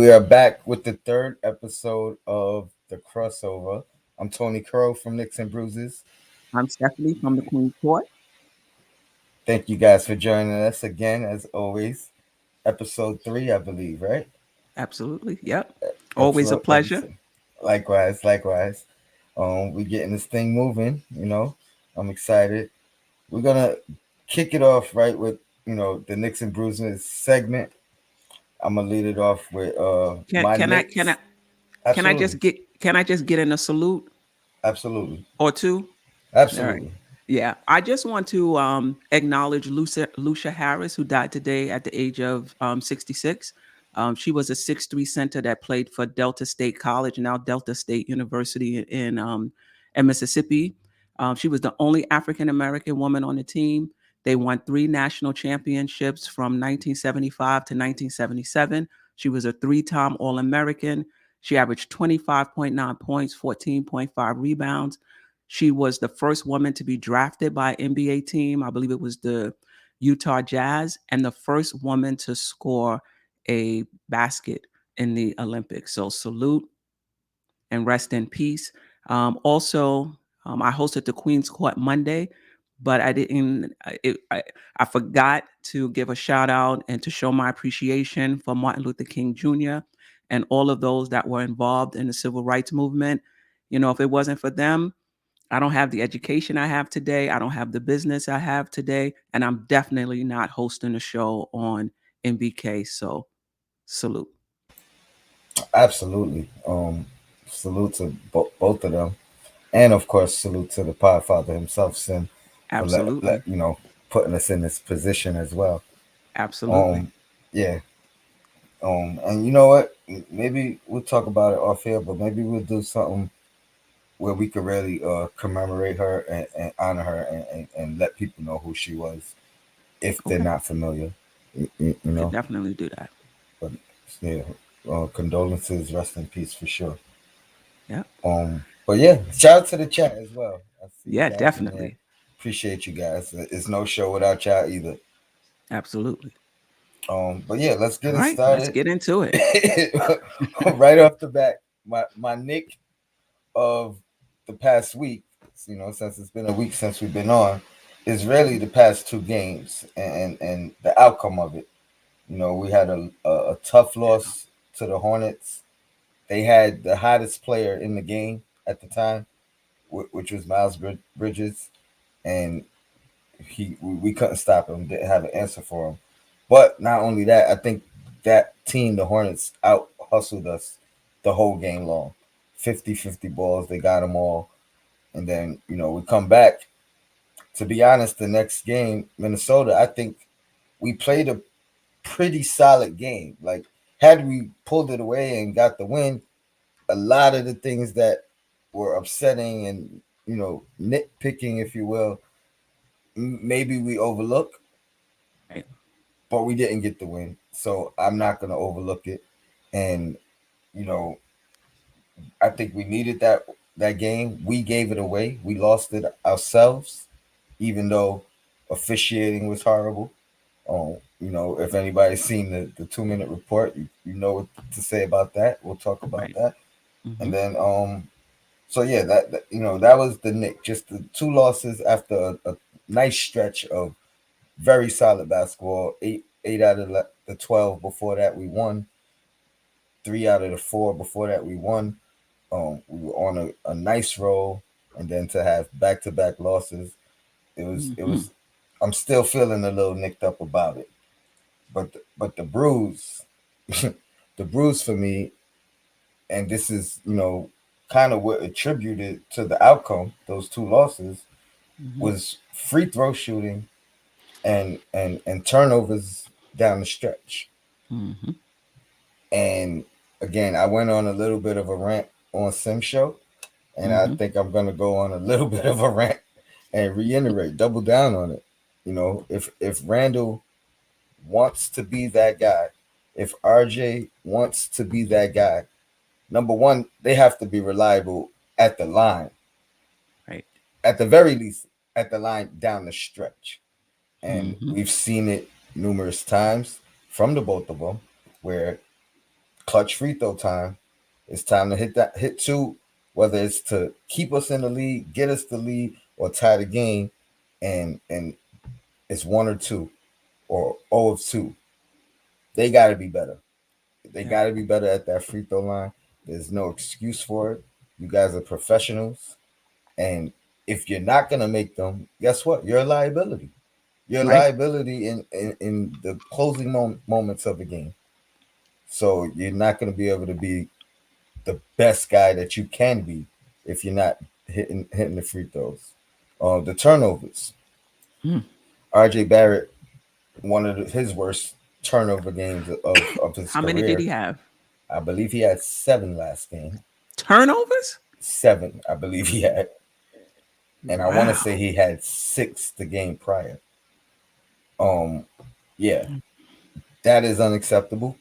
we are back with the third episode of the crossover. I'm Tony Crow from Knicks and Bruises. I'm Stephanie from the Queen's Court. Thank you guys for joining us again, as always. Episode three, I believe, right? Absolutely. Yep. Always a Episode pleasure. episode. Likewise. We getting this thing moving. I'm excited. We're gonna kick it off right with the Knicks and Bruises segment. I'm gonna lead it off with Can my can I can I Knicks. can I Absolutely, just get in a salute absolutely, or two? All right. absolutely. Yeah. I just want to acknowledge Lucia Harris, who died today at the age of 66. She was a 6'3" center that played for Delta State College, now Delta State University in Mississippi. She was the only African American woman on the team. They won 3 national championships from 1975 to 1977. She was a 3-time All American. She averaged 25.9 points, 14.5 rebounds. She was the first woman to be drafted by an NBA team. I believe it was the Utah Jazz, and the first woman to score a basket in the Olympics. So salute and rest in peace. I hosted the Queen's Court Monday, but I didn't. I forgot to give a shout out and to show my appreciation for Martin Luther King Jr. and all of those that were involved in the civil rights movement. If it wasn't for them, I don't have the education I have today. I don't have the business I have today, and I'm definitely not hosting a show on MBK. So salute. Absolutely. Salute to both of them, and of course, salute to the Podfather himself, Sin, for Absolutely. putting us in this position as well. Absolutely. Um, yeah. And you know what? Maybe we'll talk about it off here, but maybe we'll do something where we could really commemorate her and honor her and let people know who she was if they're Okay. not familiar. You We could know, definitely do that. but yeah, condolences, rest in peace for sure. Yeah. But yeah, shout out to the chat as well. I see you Yeah, guys in there. definitely. Appreciate you guys. It's no show without y'all either. Absolutely. But yeah, let's All get it right. Let's started. get into it. Right off the bat, my nick of the past week, since it's been a week since we've been on, is really the past two games and the outcome of it. We had a tough loss to the Hornets. They had the hottest player in the game at the time, which was Miles Bridges, and we couldn't stop him. Didn't have an answer for him. But not only that, I think that team, the Hornets, out hustled us the whole game long. 50-50 balls, they got them all. And then, we come back. To be honest, the next game, Minnesota, I think we played a pretty solid game. Like, had we pulled it away and got the win, a lot of the things that were upsetting and, nitpicking, if you will, maybe we overlook, Right. but we didn't get the win. So I'm not going to overlook it. And, you know, I think we needed that game. We gave it away. We lost it ourselves, even though officiating was horrible. If anybody's seen the 2 minute report, you know what to say about that. We'll talk about Right. that. Mm-hmm. And then so yeah, that was the Nick. Just the two losses after a nice stretch of very solid basketball. Eight out of the 12 before that we won. 3 out of the 4 before that we won. We were on a nice roll, and then to have back to back losses, it Mm-hmm. was. I'm still feeling a little nicked up about it, but the bruise, the bruise for me, and this is kind of what attributed to the outcome. Those two losses Mm-hmm. was free throw shooting and turnovers down the stretch. Mm-hmm. And again, I went on a little bit of a rant on Sim Show, and I Mm-hmm. think I'm gonna go on a little bit of a rant and reiterate, double down on it. If Randall wants to be that guy, if RJ wants to be that guy, number one, they have to be reliable at the line, Right. at the very least, at the line down the stretch. And Mm-hmm. we've seen it numerous times from the both of them where clutch free throw time. It's time to hit two, whether it's to keep us in the lead, get us the lead, or tie the game, and it's one or two or 0 of 2. They got to be better. They Yeah. got to be better at that free throw line. There's no excuse for it. You guys are professionals, and if you're not gonna make them, guess what? You're a liability. You're a Right. liability in the closing moments of a game. So you're not gonna be able to be the best guy that you can be if you're not hitting the free throws. The turnovers. Mm. RJ Barrett, one of his worst turnover games of his How many did career. he have? I believe he had 7 last game. Turnovers? 7, I believe he had, and I want to say Wow. he had 6 the game prior. Um, yeah, that is unacceptable.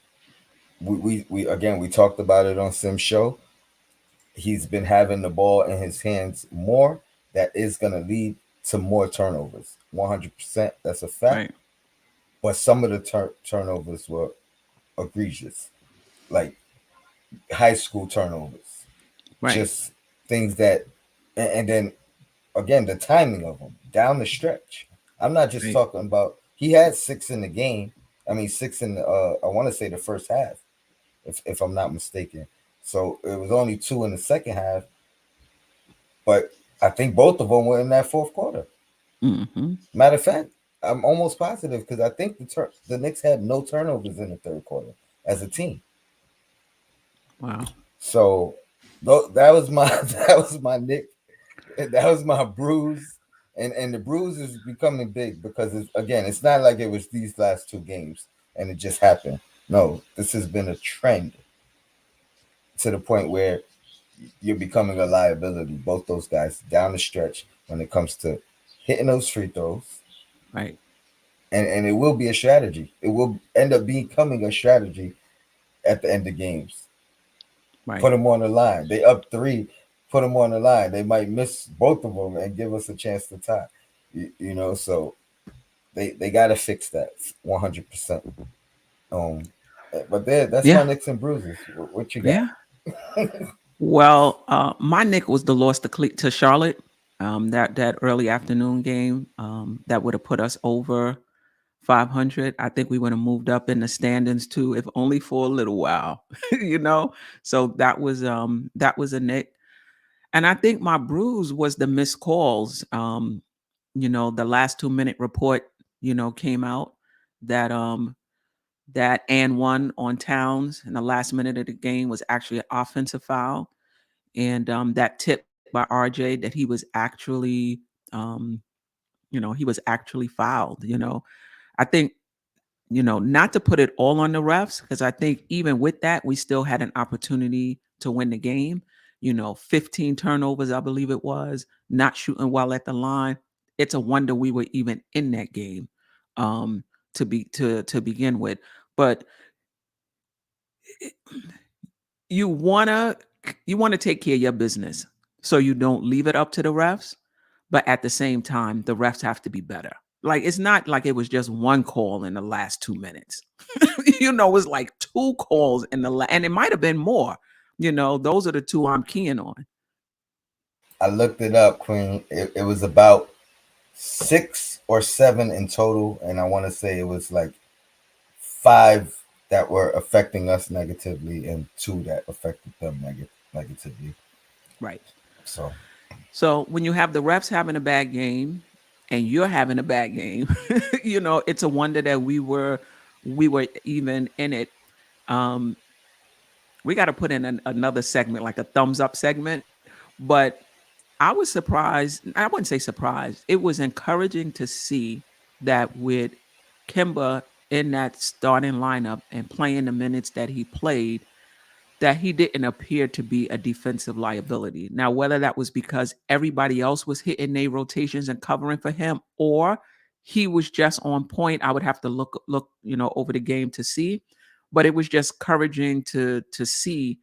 We again we talked about it on Sim's show. He's been having the ball in his hands more. That is going to lead to more turnovers. 100%. That's a fact. Right. But some of the turnovers were egregious, like high school turnovers, Right. just things that, and then again the timing of them down the stretch. I'm not just Right. talking about he had 6 in the game. I mean 6 in the I want to say the first half, if I'm not mistaken. So it was only 2 in the second half, but I think both of them were in that fourth quarter. Hmm. Matter of fact, I'm almost positive because I think the Knicks had no turnovers in the third quarter as a team. Wow. So that was my that was my Nick, that was my bruise, and the bruise is becoming big because it's not like it was these last 2 games and it just happened. No, this has been a trend to the point where you're becoming a liability. Both those guys down the stretch when it comes to hitting those free throws, Right. and it will be a strategy. It will end up becoming a strategy at the end of games. Put Right. them on the line. They up 3. Put them on the line. They might miss both of them and give us a chance to tie. So they got to fix that 100%. Um, but that's my Yeah. nicks and bruises. What you got? Yeah. Well, my Nick was the loss to Charlotte. That early afternoon game that would have put us over 500. I think we would have moved up in the standings too, if only for a little while. you know. So that was a Nick, and I think my bruise was the missed calls. The last 2 minute report, came out that and one on Towns in the last minute of the game was actually an offensive foul, and that tip by RJ that um, he was actually fouled. I think not to put it all on the refs because I think even with that we still had an opportunity to win the game. 15 turnovers, I believe it was, not shooting well at the line. It's a wonder we were even in that game um, to begin with. But you wanna you wanna take care of your business so you don't leave it up to the refs, but at the same time, the refs have to be better. Like it's not like it was just one call in the last 2 minutes. It was like two calls and it might have been more. Those are the two I'm keying on. I looked it up, Queen. It was about 6 or 7 in total, and I want to say it was like 5 that were affecting us negatively and 2 that affected them negatively. Right. So So when you have the refs having a bad game and you're having a bad game, it's a wonder that we were even in it. Um, we got to put in another segment, like a thumbs up segment. But I was surprised. I wouldn't say surprised. It was encouraging to see that with Kimba in that starting lineup and playing the minutes that he played, that he didn't appear to be a defensive liability. Now, whether that was because everybody else was hitting their rotations and covering for him, or he was just on point, I would have to look, over the game to see. But it was just encouraging to see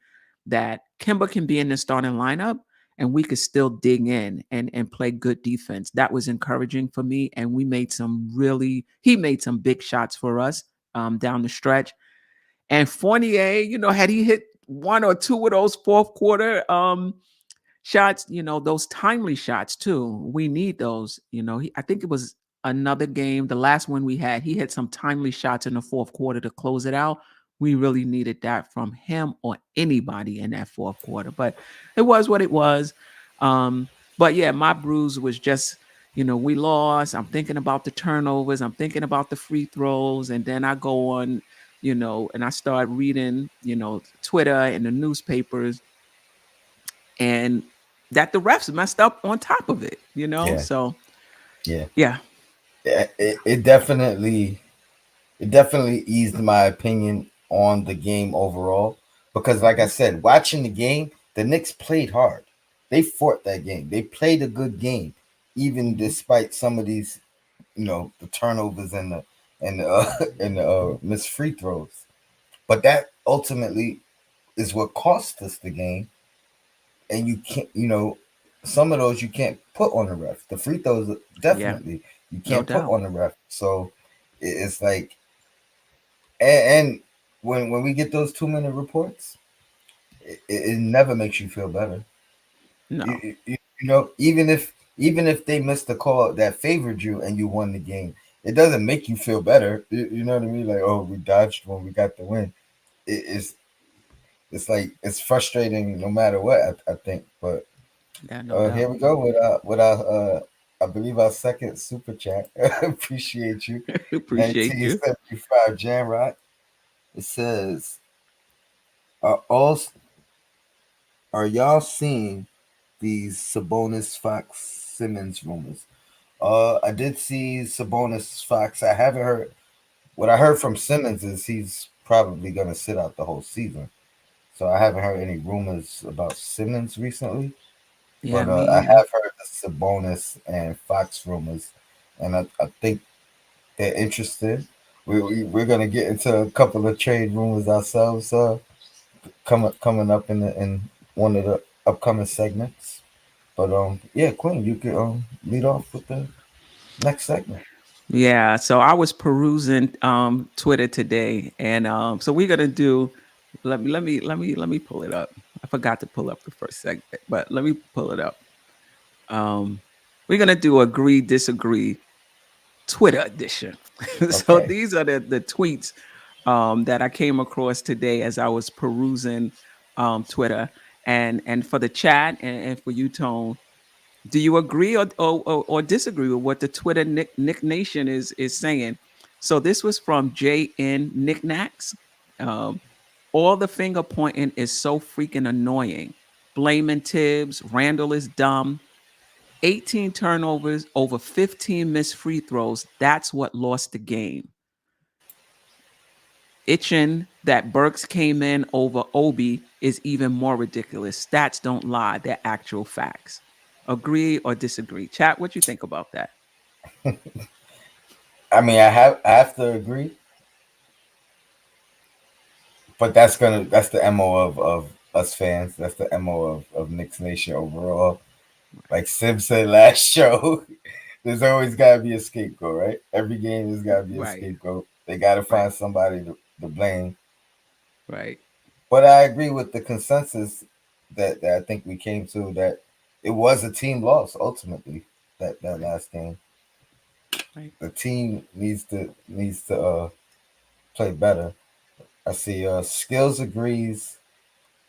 that Kimba can be in the starting lineup and we could still dig in and play good defense. That was encouraging for me. And he made some big shots for us down the stretch. And Fournier, had he hit one or two of those fourth quarter shots, those timely shots too. We need those. I think it was another game, the last one we had, he hit some timely shots in the fourth quarter to close it out. We really needed that from him or anybody in that fourth quarter. But it was what it was. But yeah, my bruise was just, we lost. I'm thinking about the turnovers. I'm thinking about the free throws. And then I go on, and I start reading, Twitter and the newspapers, and that the refs messed up on top of it, Yeah, So yeah. yeah, It definitely eased my opinion on the game overall because, like I mhm, said, watching the game, the Knicks played hard. They fought that game. They played a good game, even mhm, despite some of these, the turnovers and the and the missed free throws. But that ultimately is what cost us the game. And you can't, some of those you can't put on the ref. The free throws, yeah, definitely, you no can't put doubt, on the ref. So it's like, and when we get those 2 minute reports, it never makes you feel better. no, Even if they missed the call that favored you and you won the game, it doesn't make you feel better. You know what I mean? Like, oh, we dodged when we got the win. It's like it's frustrating no matter what. I think, but yeah, no doubt. here we go with our I believe our second super chat. Appreciate you. Appreciate you. 1975 Jamrock. It says, are all are y'all seeing these Sabonis Fox Simmons rumors? I did see Sabonis Fox. I haven't heard what I heard from Simmons is he's probably gonna sit out the whole season. So I haven't heard any rumors about Simmons recently. Yeah, But me I either. have heard the Sabonis and Fox rumors, and I think they're interested. We're gonna get into a couple of trade rumors ourselves, coming up in one of the upcoming segments. But yeah, Quinn, you could lead off with the next segment. Yeah, so I was perusing Twitter today, and so we're gonna do. Let me pull it up. I forgot to pull up the first segment, but let me pull it up. Um, we're gonna do agree disagree Twitter edition. So Okay, these are the tweets that I came across today as I was perusing Twitter, and for the chat and for you, Tone. Do you agree or disagree with what the Twitter Nick Nation is saying? So this was from JN Knickknacks. Um, all the finger pointing is so freaking annoying. Blaming Tibbs, Randall is dumb. 18 turnovers, over 15 missed free throws. That's what lost the game. Itching that Burks came in over Obi is even more ridiculous. Stats don't lie, they're actual facts. Agree or disagree? Chat, what you think about that? I mean I have to agree, but that's the mo of us fans. That's the mo of Knicks Nation overall. Like Sim said last show, there's always got to be a scapegoat, right? Every game there's got to be a Right, scapegoat. They got to right, find somebody to blame. right, But I agree with the consensus that I think we came to, that it was a team loss ultimately. That right, last game, right. the team needs to play better. I see. Skills agrees.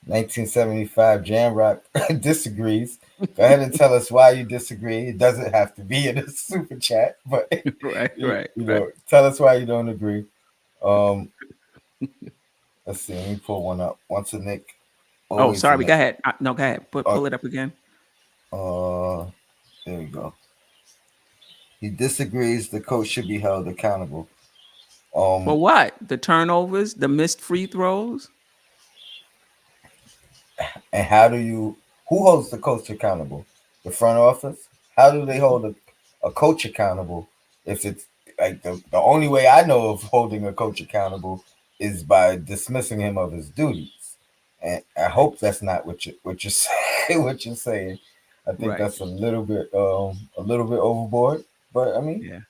1975 Jamrock disagrees. Go ahead and tell us why you disagree. It doesn't have to be in a super chat, but Right, you, right, you right. know, tell us why you don't agree. Um, let's see. Let me pull one up. Once a Nick, Oh, always a sorry. Nick. Go ahead. No, go ahead. Uh, Pull it up again. there we go. He disagrees. The coach should be held accountable. For Um, what? The turnovers, the missed free throws. and how do you? Who holds the coach accountable? The front office. How do they hold a coach accountable? If it's like the only way I know of holding a coach accountable is by dismissing him of his duties. And I Right, hope that's not what you're saying. What you're saying. I think right. that's a little bit overboard. But I mean, Yeah.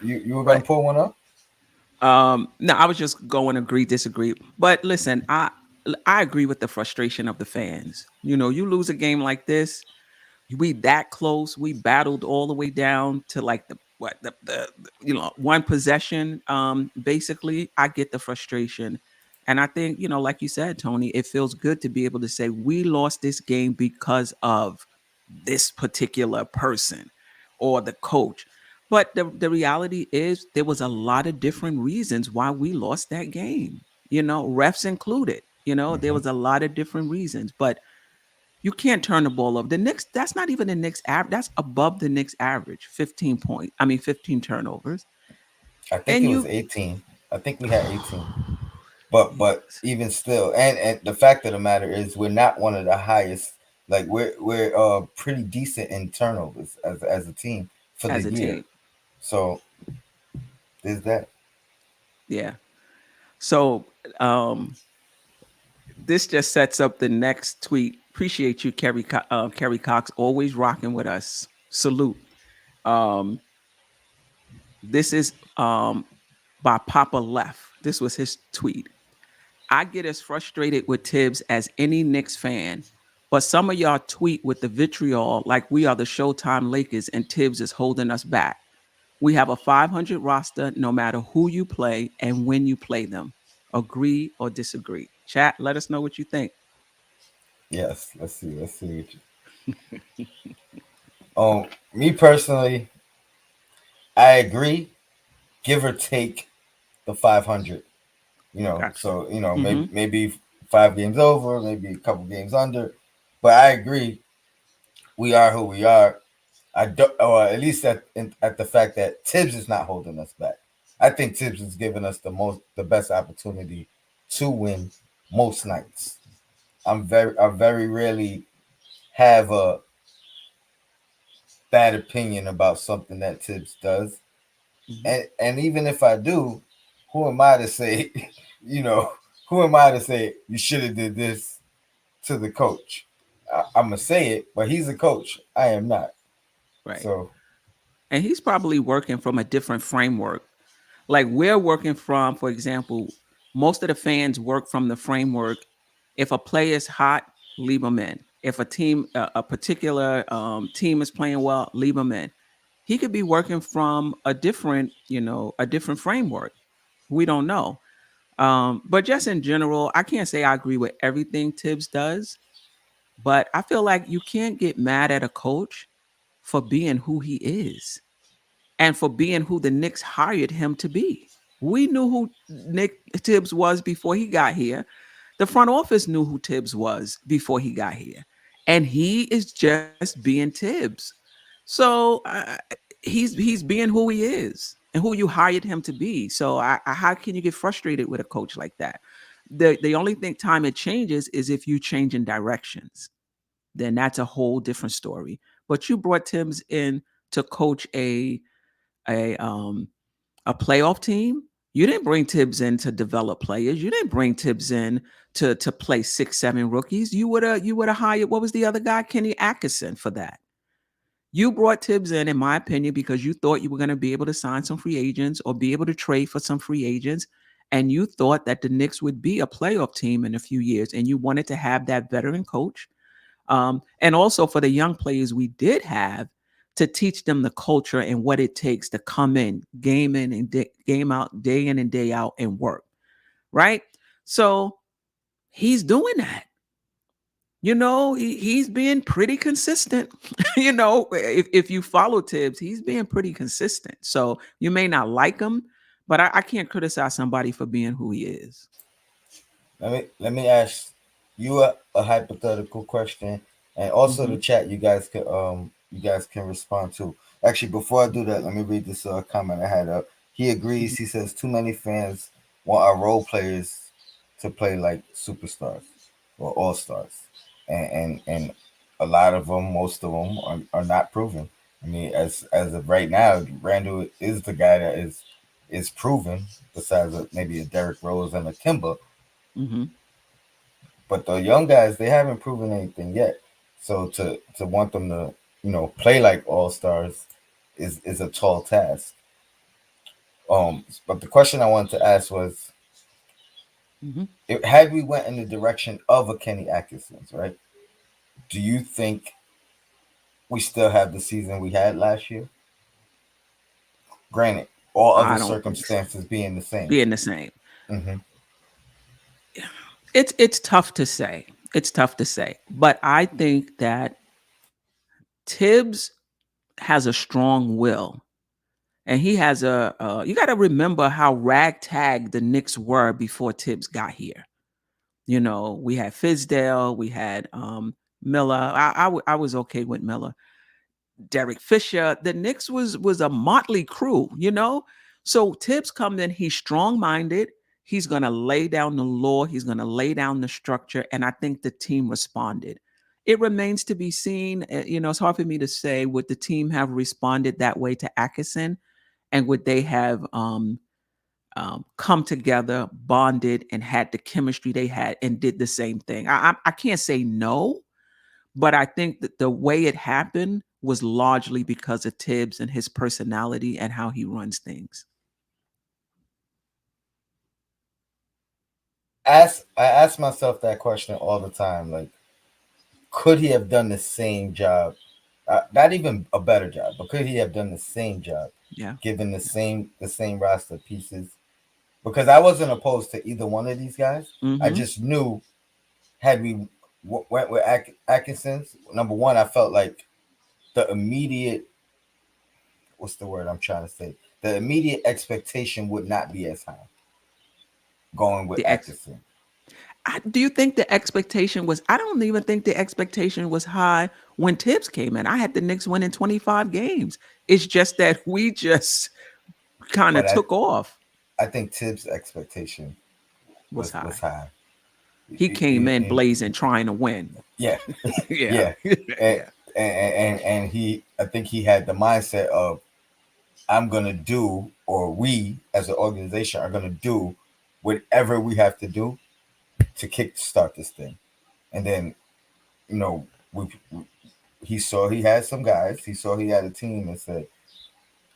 you were gonna But pull one up. No, I was just going agree, disagree. But listen, I agree with the frustration of the fans. You know, you lose a game like this, we that close. We battled all the way down to like the what the one possession. Basically, I get the frustration, and I think like you said, Tony, it feels good to be able to say we lost this game because of this particular person or the coach. But the reality is there was a lot of different reasons why we lost that game. Refs included. There Hmm. was a lot of different reasons, but you can't turn the ball over. The Knicks, that's not even the Knicks average. That's above the Knicks average. 15 turnovers. I think And it was you 18. I think we had 18. But even still, and the fact of the matter is, we're not one of the highest. Like we're pretty decent in turnovers as a team for the as a year. team. So there's that. Yeah. So this just sets up the next tweet. Appreciate you, Kerry Cox, always rocking with us. Salute. Um, this is by Papa Left. This was his tweet. I get as frustrated with Tibbs as any Knicks fan, but some of y'all tweet with the vitriol like we are the Showtime Lakers and Tibbs is holding us back. We have a 500 roster no matter who you play and when you play them. Agree or disagree? Chat, let us know what you think. Yes. Let's see. Let's see. What you, me personally, I agree. Give or take the 500. Gotcha. So Mm-hmm. maybe 5 games over, maybe a couple games under, but I agree. We are who we are. I don't, or at least at the fact that Tibbs is not holding us back. I think Tibbs is giving us the best opportunity to win most nights. I very rarely have a bad opinion about something that Tibbs does, Mm-hmm. and even if I do, who am I to say, you know, who am I to say you should have did this to the coach? I'm gonna say it, but he's a coach. I am not. Right. So And he's probably working from a different framework. Like we're working from, for example, most of the fans work from the framework. If a player is hot, leave them in. If a particular team is playing well, leave them in. He could be working from a different framework. We don't know. But just in general, I can't say I agree with everything Tibbs does, but I feel like you can't get mad at a coach for being who he is and for being who the Knicks hired him to be. We knew who Nick Tibbs was before he got here. The front office knew who Tibbs was before he got here. And he is just being Tibbs. So he's being who he is and who you hired him to be. So how can you get frustrated with a coach like that? The only thing time it changes is if you change in directions. Then that's a whole different story. But you brought Tibbs in to coach a um a playoff team. You didn't bring Tibbs in to develop players. You didn't bring Tibbs in to play 6, 7 rookies. You would have hired what was the other guy, Kenny Atkinson, for that. You brought Tibbs in my opinion, because you thought you were going to be able to sign some free agents or be able to trade for some free agents, and you thought that the Knicks would be a playoff team in a few years, and you wanted to have that veteran coach, and also for the young players we did have to teach them the culture and what it takes to come in and game out, day in and day out, and work. Right. So he's doing that. He's being pretty consistent. If you follow Tibbs, he's being pretty consistent. So you may not like him, but I can't criticize somebody for being who he is. let me ask you a hypothetical question, and also Hmm. the chat. You guys can respond to. Actually, before I do that, let me read this comment I had up. He agrees. He says too many fans want our role players to play like superstars or all stars, and a lot of them, most of them, are not proven. I mean, as of right now, Randall is the guy that is proven, besides maybe a Derrick Rose and a Kimba. Hmm. But the young guys, they haven't proven anything yet. So to want them to play like all stars is a tall task. But the question I wanted to ask was, Mhm. had we went in the direction of a Kenny Atkinson's, right? Do you think we still have the season we had last year? Granted, all other I don't think so. circumstances being the same. Being the same. Hmm. It's tough to say. It's tough to say. But I think that Tibbs has a strong will. And he has you got to remember how ragtag the Knicks were before Tibbs got here. You know, we had Fizdale, we had Miller. I was okay with Miller. Derek Fisher. The Knicks was a motley crew, you know. So Tibbs comes in, he's strong-minded. He's gonna lay down the law, he's gonna lay down the structure, and I think the team responded. It remains to be seen. You know, it's hard for me to say would the team have responded that way to Atkinson, and would they have come together, bonded, and had the chemistry they had, and did the same thing. I can't say no, but I think that the way it happened was largely because of Tibbs and his personality and how he runs things. I ask myself that question all the time. Like, could he have done the same job? Not even a better job, but could he have done the same job, Yeah. given the same roster pieces? Because I wasn't opposed to either one of these guys. I Mm-hmm. just knew, had we went with Atkinson's, number one, I felt like the immediate, what's the word I'm trying to say? The immediate expectation would not be as high going with The ex. Atkinson. Do you think the expectation was? I don't even think the expectation was high when Tibbs came in. I had the Knicks winning 25 games. It's just that we just kind of But I, took off. I think Tibbs' expectation Was was high. high. He came in blazing, trying to win. Yeah, Yeah. yeah, and, Yeah. and he, I think he had the mindset of, I'm gonna do, or we as an organization are gonna do whatever we have to do to kickstart this thing. And then, you know, he saw he had some guys. He saw he had a team and said,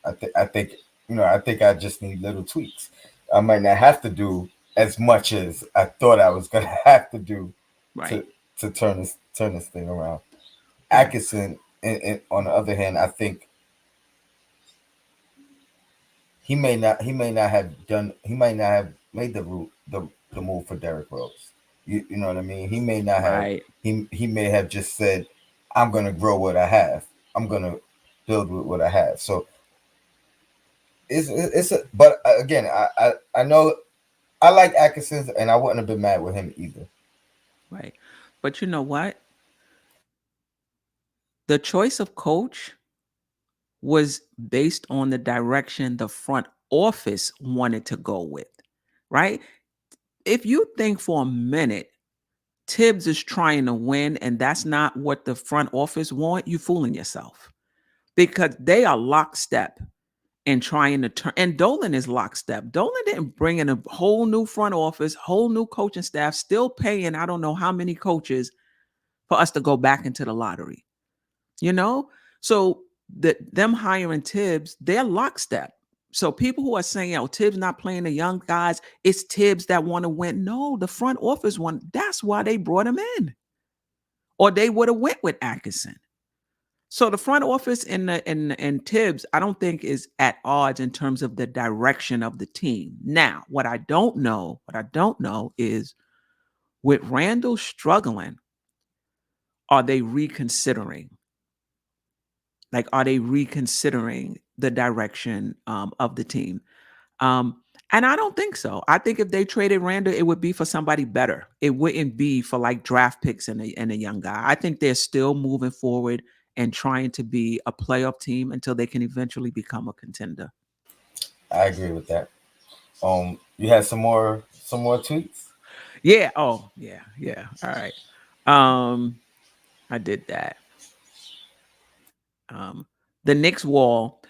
I think I just need little tweaks. I might not have to do as much as I thought I was gonna have to do Right. to to turn this thing around. Yeah. Atkinson, on the other hand, I think he may not have made the move for Derrick Rose. You know what I mean? He may not have. Right. He may have just said, "I'm gonna grow what I have. I'm gonna build with what I have." So but again, I know I like Atkinson, and I wouldn't have been mad with him either. Right. But you know what? The choice of coach was based on the direction the front office wanted to go with, right? If you think for a minute Tibbs is trying to win and that's not what the front office want, you fooling yourself because they are lockstep in trying to turn. And Dolan is lockstep. Dolan didn't bring in a whole new front office, whole new coaching staff, still paying I don't know how many coaches for us to go back into the lottery. You know, so them hiring Tibbs, they're lockstep. So people who are saying, "Oh, Tibbs not playing the young guys," it's Tibbs that want to win. No, the front office want. That's why they brought him in, or they would have went with Atkinson. So the front office and Tibbs, I don't think is at odds in terms of the direction of the team. Now, what I don't know is with Randall struggling, are they reconsidering? Like, are they reconsidering the direction of the team? Um, and I don't think so. I think if they traded Randall, it would be for somebody better. It wouldn't be for like draft picks and a young guy. I think they're still moving forward and trying to be a playoff team until they can eventually become a contender. I agree with that. You had some more tweets. Yeah. Oh, yeah. Yeah. All right. Um, I did that. Um, the Knicks wall.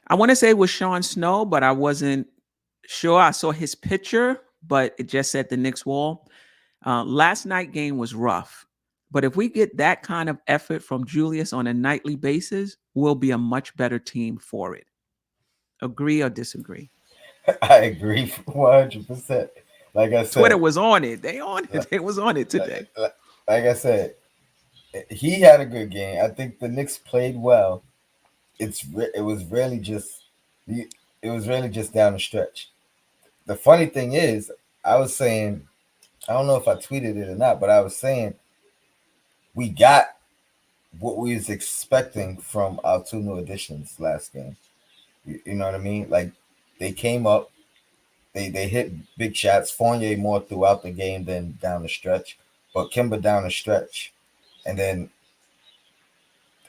I want to say it was Sean Snow, but I wasn't sure. I saw his picture, but it just said the Knicks wall. Last night game was rough, but if we get that kind of effort from Julius on a nightly basis, we'll be a much better team for it. Agree or disagree? I agree 100%. Like I Twitter said, was on it. They on like, it. They was on it today. like I said, he had a good game. I think the Knicks played well. It was really just it was really just down the stretch. The funny thing is, I was saying, I don't know if I tweeted it or not, but I was saying we got what we was expecting from our two new additions last game. You know what I mean? Like they came up, they hit big shots. Fournier more throughout the game than down the stretch, but Kimber down the stretch, and then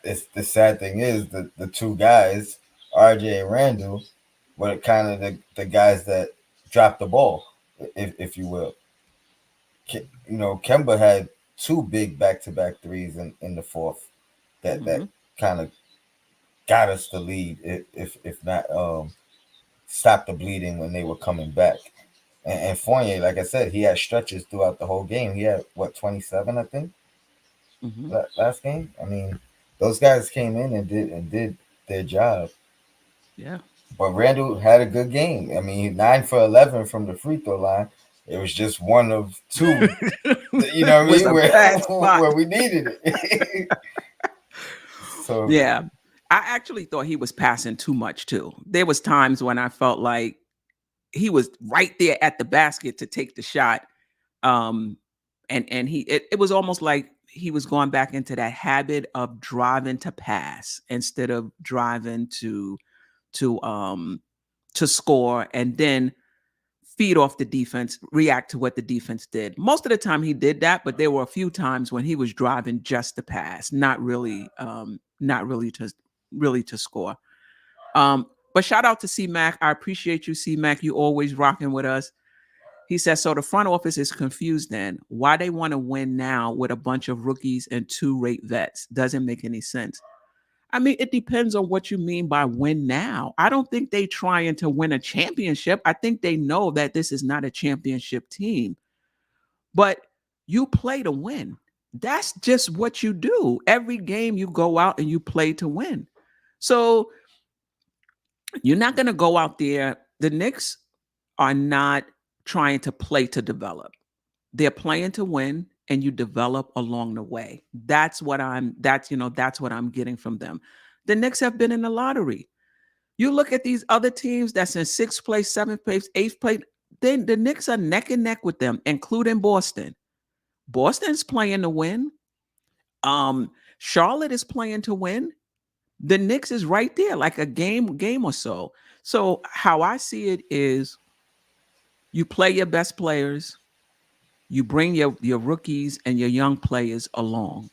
it's the sad thing is the two guys, RJ and Randall, were kind of the guys that dropped the ball, if you will. You know, Kemba had two big back to back threes in the fourth that Hmm. kind of got us the lead, if not stop the bleeding when they were coming back. And Fournier, like I said, he had stretches throughout the whole game. He had what 27, I think, Hmm. last game. I mean, those guys came in and did their job. Yeah. But Randall had a good game. I mean, 9 for 11 from the free throw line. It was just one of two. You know what I Was mean? a Where bad spot. where we needed it. So Yeah. I actually thought he was passing too much too. There was times when I felt like he was right there at the basket to take the shot. Um, and it was almost like he was going back into that habit of driving to pass instead of driving to um to score and then feed off the defense, react to what the defense did. Most of the time he did that, but there were a few times when he was driving just to pass, not really to score. But shout out to C Mac. I appreciate you, C Mac. You always rocking with us. He says, so the front office is confused then. Why they want to win now with a bunch of rookies and two-rate vets? Doesn't make any sense. I mean, it depends on what you mean by win now. I don't think they trying to win a championship. I think they know that this is not a championship team, but you play to win. That's just what you do. Every game you go out and you play to win. So you're not going to go out there. The Knicks are not trying to play to develop. They're playing to win and you develop along the way. That's what I'm getting from them. The Knicks have been in the lottery. You look at these other teams that's in sixth place, seventh place, eighth place, then the Knicks are neck and neck with them, including Boston. Boston's playing to win. Charlotte is playing to win. The Knicks is right there, like a game or so. So how I see it is you play your best players, you bring your rookies and your young players along,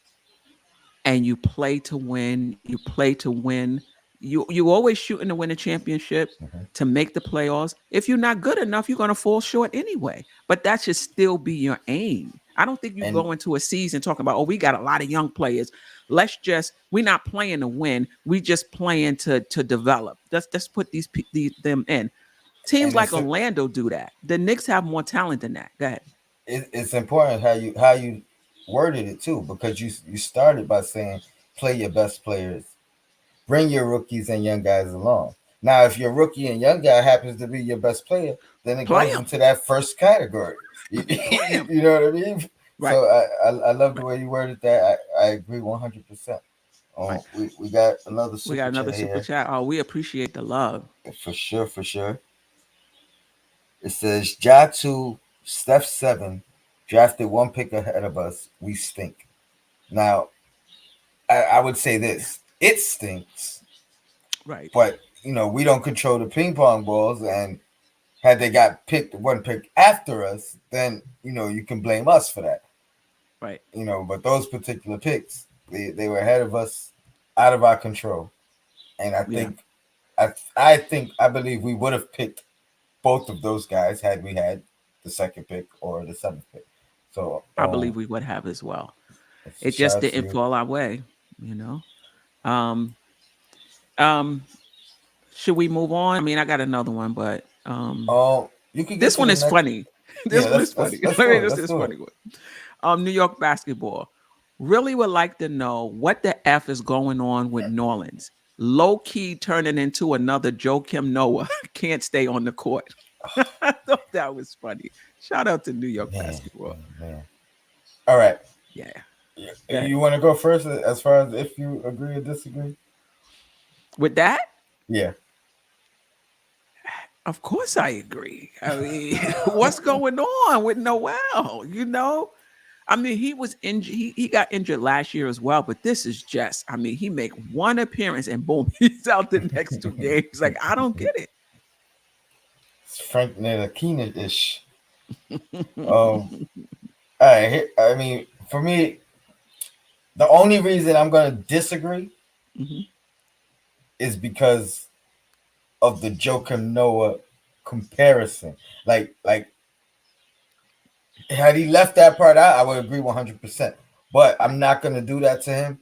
and you play to win. You play to win. You always shooting to win a championship, mhm. to make the playoffs. If you're not good enough, you're gonna fall short anyway. But that should still be your aim. I don't think you and go into a season talking about, oh, we got a lot of young players. We're not playing to win. We just playing to develop. Let's put them in. Teams and like Orlando do that. The Knicks have more talent than that. Go ahead. it's important how you worded it too, because you started by saying play your best players, bring your rookies and young guys along. Now, if your rookie and young guy happens to be your best player, then it Play goes them. into that first category. You, Play them. you know what I mean? Right. So I love the Right. way you worded that. I agree 100%. Right. We got another We got super another chat super here chat. Oh, we appreciate the love. for sure. For sure, it says Ja 2, Steph 7, drafted one pick ahead of us. We stink. Now, I would say this: it stinks, Right. but you know we don't control the ping pong balls, and had they got picked one pick after us, then you know you can blame us for that. Right. You know, but those particular picks, they were ahead of us, out of our control, and Yeah. I believe we would have picked both of those guys had we had the second pick or the seventh pick. So I believe we would have as well. It shout just out to didn't you. fall our way, you know. Um, um, should we move on? I mean, I got another one, but You can get this to one the is next. funny. This Yeah, one is funny. let's I do mean, it. this Let's is do funny it. one. New York basketball really would like to know what the F is going on with New Orleans. low key turning into another Joakim Noah. Can't stay on the court. I thought that was funny. Shout out to New York Man, basketball. man. All right. Yeah. Go ahead. You want to go first as far as if you agree or disagree? With that, Yeah. of course I agree. I mean, what's going on with Noel? I mean, he was injured. He got injured last year as well. But this is just, I mean, he make one appearance and boom, he's out the next two games. Like I don't get it. It's Frank Ntilikina ish. All right. I mean, for me, the only reason I'm going to disagree Mhm. is because of the Joakim Noah comparison. Like had he left that part out, I would agree 100%. But I'm not going to do that to him,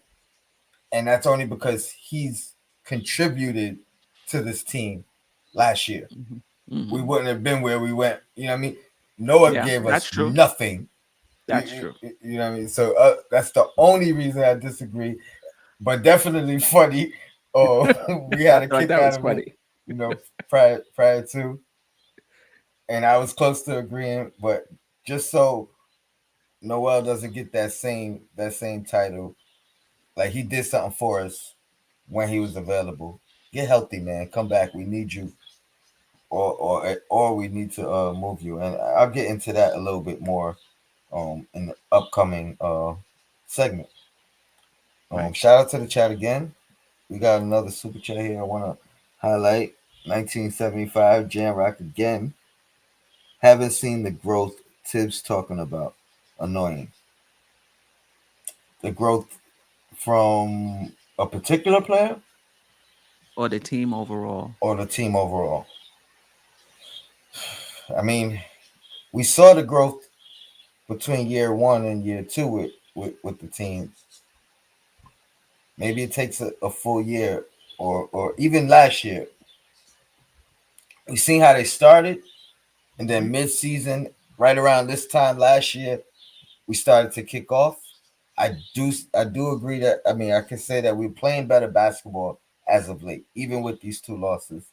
and that's only because he's contributed to this team last year. Mhm. We Mhm. wouldn't have been where we went. You know what I mean? Noah Yeah, gave that's us true. nothing. That's true. You know what I mean? So that's the only reason I disagree. But definitely funny. Oh, we I had a thought kick that out was of it. funny. You know, prior to, and I was close to agreeing, but just so Noel doesn't get that same title, like he did something for us when he was available. Get healthy, man. Come back. We need you, or we need to move you. And I'll get into that a little bit more in the upcoming segment. Right. Shout out to the chat again. We got another super chat here. I want to highlight 1975 Jam Rock again. Haven't seen the growth Tibbs talking about. Annoying. The growth from a particular player Or the team overall. or the team overall. I mean, we saw the growth between year one and year two with the team. Maybe it takes a full year or even last year. We seen how they started, and Mhm. then mid-season, right around this time last year, we started to kick off. I do agree that I mean I can say that we're playing better basketball as of late, even with these two losses.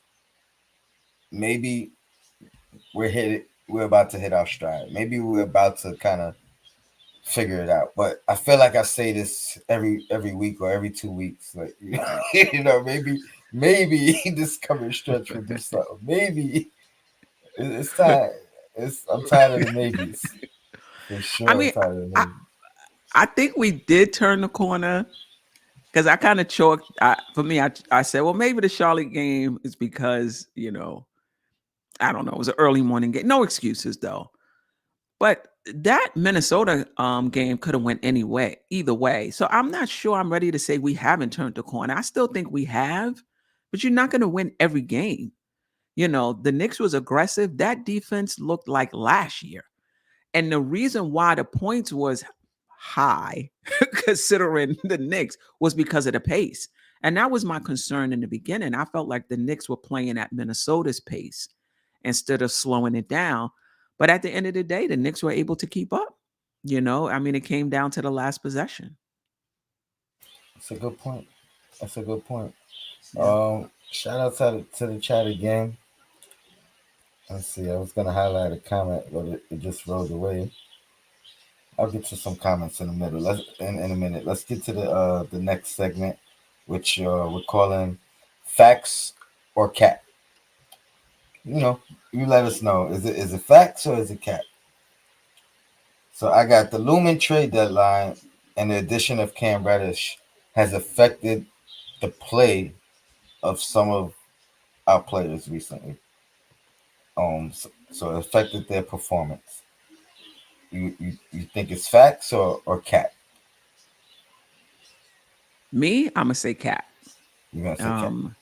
Maybe we're about to hit our stride. Maybe we're about to kind of figure it out. But I feel like I say this every week or every 2 weeks. Like maybe this coming stretch will do something. Maybe it's time. I'm tired of the maybes for I sure. I'm mean, tired of the I, maybes. I think we did turn the corner because I kind of chalked. For me, I said, well, maybe the Charlotte game is because I don't know, it was an early morning game. No excuses though. But that Minnesota game could have went either way. So I'm not sure I'm ready to say we haven't turned the corner. I still think we have, but you're not going to win every game. The Knicks was aggressive. That defense looked like last year. And the reason why the points was high, considering the Knicks, was because of the pace. And that was my concern in the beginning. I felt like the Knicks were playing at Minnesota's pace instead of slowing it down. But at the end of the day, the Knicks were able to keep up. I mean, it came down to the last possession. That's a good point. That's a good point. Yeah. Shout out to the chat again. Let's see. I was gonna highlight a comment, but it just rolled away. I'll get to some comments in the middle. In a minute. Let's get to the next segment, which we're calling facts or cat. You let us know. Is it facts or is it cat? So I got the looming trade deadline and the addition of Cam Reddish has affected the play of some of our players recently. So it affected their performance. You think it's facts or cat? Me, I'm gonna say Cat. You're gonna say cat. Um,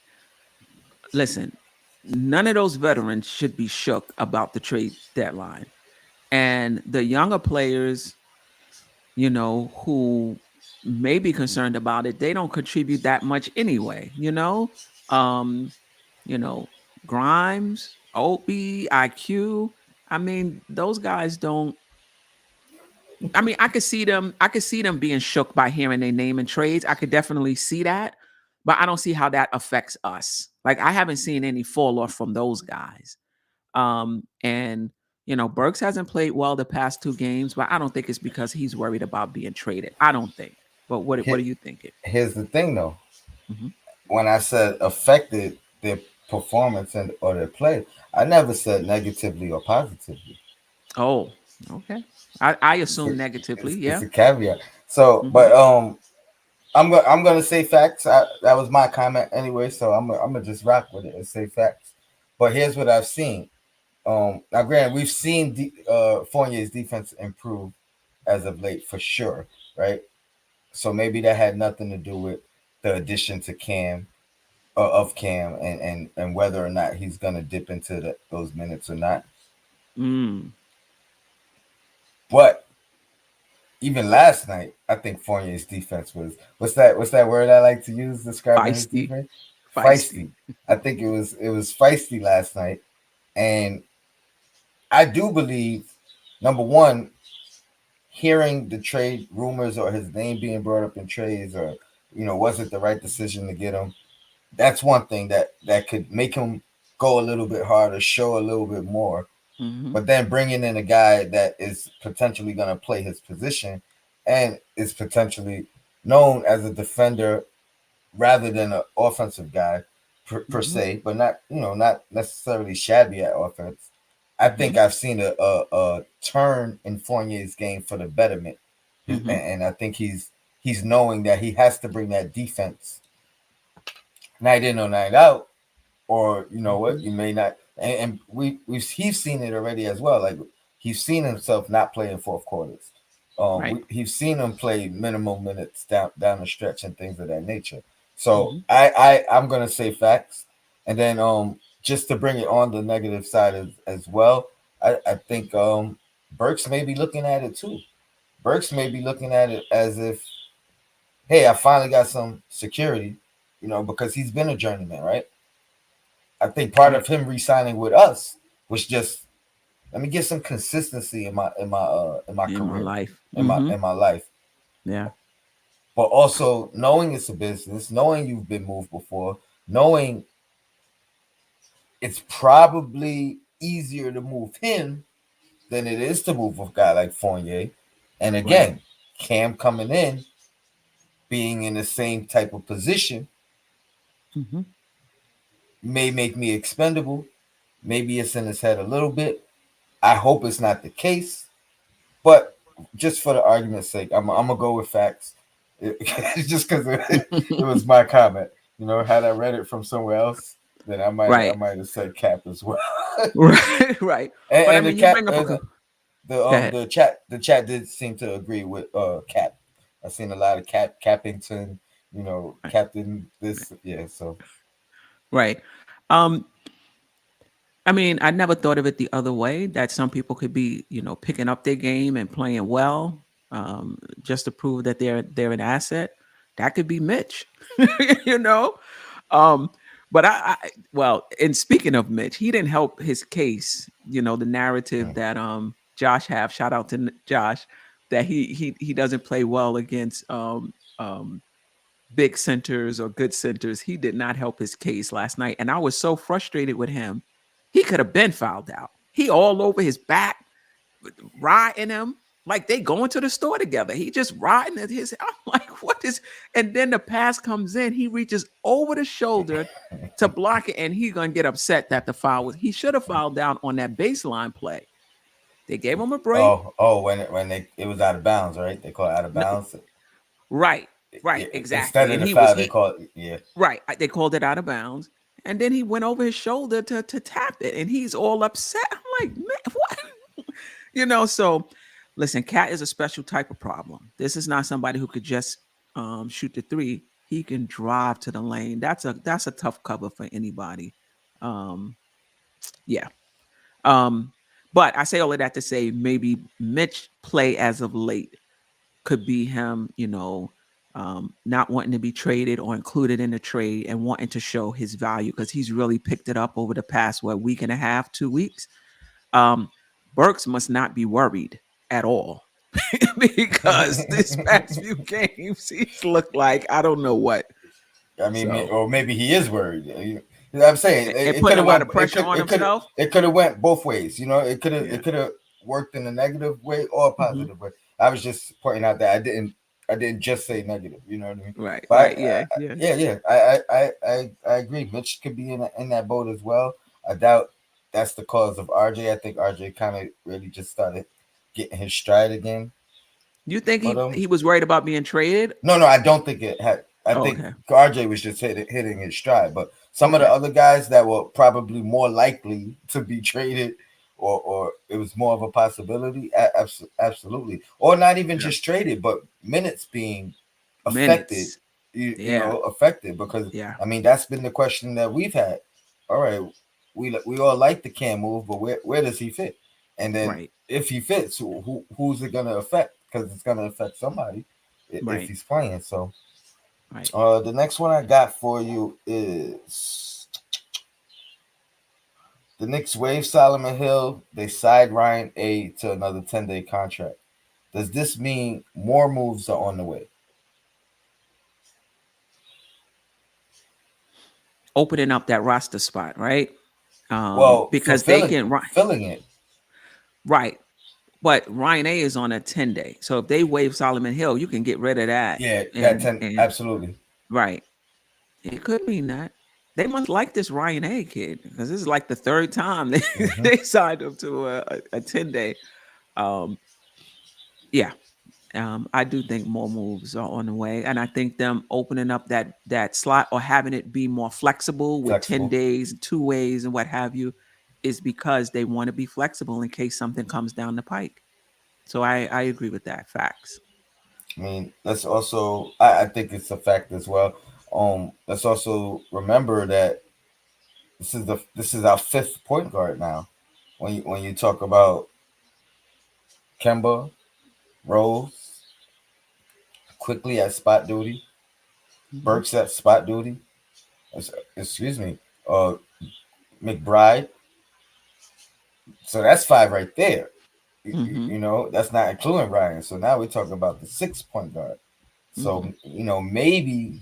Listen, none of those veterans should be shook about the trade deadline. And the younger players, who may be concerned about it, they don't contribute that much anyway. Um, you know, Grimes, Opie, IQ. I mean, those guys don't. I mean, I could see them being shook by hearing their name in trades. I could definitely see that. but I don't see how that affects us. Like I haven't seen any fall off from those guys. And Burks hasn't played well the past two games, but I don't think it's because he's worried about being traded. I don't think. But what Here, are you thinking? here's the thing though. Hmm. When I said affected their performance and or their play, I never said negatively or positively. Oh, okay. I It's a, assume negatively. it's Yeah. a caveat. So, Hmm. but I'm gonna say facts. That was my comment anyway, so I'm gonna just rock with it and say facts. But here's what I've seen. Now, granted, we've seen Fournier's defense improve as of late for sure, right? So maybe that had nothing to do with the addition to Cam of Cam and whether or not he's gonna dip into those minutes or not. Mm. But even last night, I think Fournier's defense was what's that word I like to use describing his Feisty. defense? Feisty. Feisty. I think it was feisty last night, and I do believe number one, hearing the trade rumors or his name being brought up in trades or was it the right decision to get him? That's one thing that could make him go a little bit harder, show a little bit more. Hmm. But then bringing in a guy that is potentially going to play his position and is potentially known as a defender rather than an offensive guy per Hmm. se, but not necessarily shabby at offense. I Hmm. think I've seen a turn in Fournier's game for the betterment, Hmm. and I think he's knowing that he has to bring that defense night in or night out, or you know what, Hmm. you may not. And he's seen it already as well. Like he's seen himself not playing fourth quarters. Right. He's seen him play minimum minutes down the stretch and things of that nature. So Hmm. I'm gonna say facts, and then just to bring it on the negative side as well, I think Burks may be looking at it too. Burks may be looking at it as if, hey, I finally got some security, because he's been a journeyman, right? I think part Right. of him re-signing with us was just let me get some consistency in my In my career, life. in my Hmm. in my life. Yeah. But also knowing it's a business, knowing you've been moved before, knowing it's probably easier to move him than it is to move a guy like Fournier. And Right. again, Cam coming in, being in the same type of position, Hmm. may make me expendable. Maybe it's in his head a little bit. I hope it's not the case. But just for the argument's sake, I'm gonna go with facts. Just because it was my comment. Had I read it from somewhere else, then I might I Right. might have said cap as well. Right. Right. and, But I and the mean, you cap bring up a and good. Go the ahead. the chat did seem to agree with cap. I've seen a lot of Cappington, Right. Captain this, yeah. So Right. Um, I mean, I never thought of it the other way that some people could be, picking up their game and playing well, just to prove that they're an asset. That could be Mitch, you know. Um, but well, and speaking of Mitch, he didn't help his case. The narrative mm. that Josh have. Shout out to Josh that he doesn't play well against big centers or good centers. He did not help his case last night. And I was so frustrated with him. He could have been fouled out. He all over his back, riding him like they going to the store together. He just riding at his. I'm like, what is? And then the pass comes in. He reaches over the shoulder to block it, and he's gonna get upset that the foul was. He should have fouled down on that baseline play. They gave him a break. when it was out of bounds, right? They call it out of No, bounds. right, right, Yeah, instead exactly. of And the he was foul, they he call it, yeah. right. They called it out of bounds. And then he went over his shoulder to tap it. And he's all upset. I'm like, man, what? So listen, Cat is a special type of problem. This is not somebody who could just shoot the three. He can drive to the lane. That's a tough cover for anybody. Um, yeah. Um, but I say all of that to say maybe Mitch play as of late could be him, not wanting to be traded or included in the trade and wanting to show his value because he's really picked it up over the past week and a half, 2 weeks. Um, Burks must not be worried at all because this past few games he's looked like I don't know what. I mean, So or maybe he is worried. You know what I'm saying and it could putting a have lot went. of pressure on himself. It could have went both ways. You know, Yeah. it could have worked in a negative way or a Hmm. positive way. I was just pointing out that I didn't just say negative. You know what I mean? Right. But Right. Yeah. Yeah. yeah, I agree. Mitch could be in that boat as well. I doubt that's the cause of RJ. I think RJ kind of really just started getting his stride again. You think But he was worried about being traded? no, I don't think it had. I Oh, think okay. RJ was just hitting his stride. But some of the Okay. other guys that were probably more likely to be traded, or it was more of a possibility, absolutely, or not even Yeah. just traded, but minutes being affected. Minutes. You Yeah. know, affected because Yeah. I mean that's been the question that we've had. All right, we all like the Cam move, but where does he fit? And then Right. if he fits, who's it gonna affect? Because it's gonna affect somebody if Right. he's playing. So Right. the next one I got for you is the Knicks waive Solomon Hill. They side Ryan A to another 10-day contract. Does this mean more moves are on the way? Opening up that roster spot, right? Well, Because they can run fulfilling it. right. But Ryan A is on a 10-day. So if they waive Solomon Hill, you can get rid of that. Yeah, that And 10 absolutely. right. It could mean that. They must like this Ryan A kid because this is like the third time they, Hmm. they signed him to a 10-day. Um, yeah. I do think more moves are on the way. And I think them opening up that slot or having it be more flexible with 10 Flexible. days, 2 ways, and what have you, is because they want to be flexible in case something comes down the pike. So I agree with that. Facts. I mean, let's also I think it's a fact as well. Let's also remember that this is our fifth point guard now. When you talk about Kemba, Rose, quickly at spot duty, Hmm. Burks at spot duty, excuse me, uh, McBride. So that's five right there. Hmm. You know, that's not including Ryan. So now we're talking about the 6 point guard. Hmm. So, you know, maybe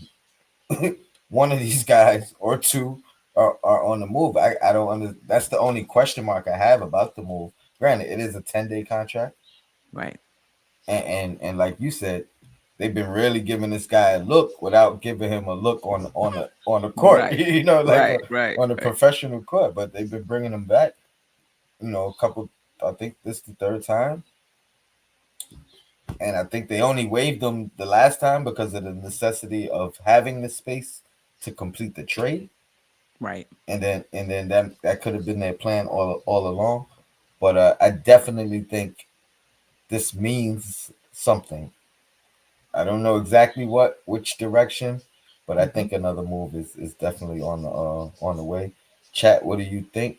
one of these guys or two are on the move. I don't under that's the only question mark I have about the move. Granted, it is a 10-day contract. Right. And like you said, they've been really giving this guy a look without giving him a look on the court, Right. you know, like Right. Right. on a Right. professional court. But they've been bringing him back, you know, a couple. I think this is the third time, and I think they only waived him the last time because of the necessity of having the space to complete the trade, Right. and then that could have been their plan all along. But I definitely think this means something. I don't know exactly which direction, but I Hmm. think another move is definitely on the way. Chat, what do you think?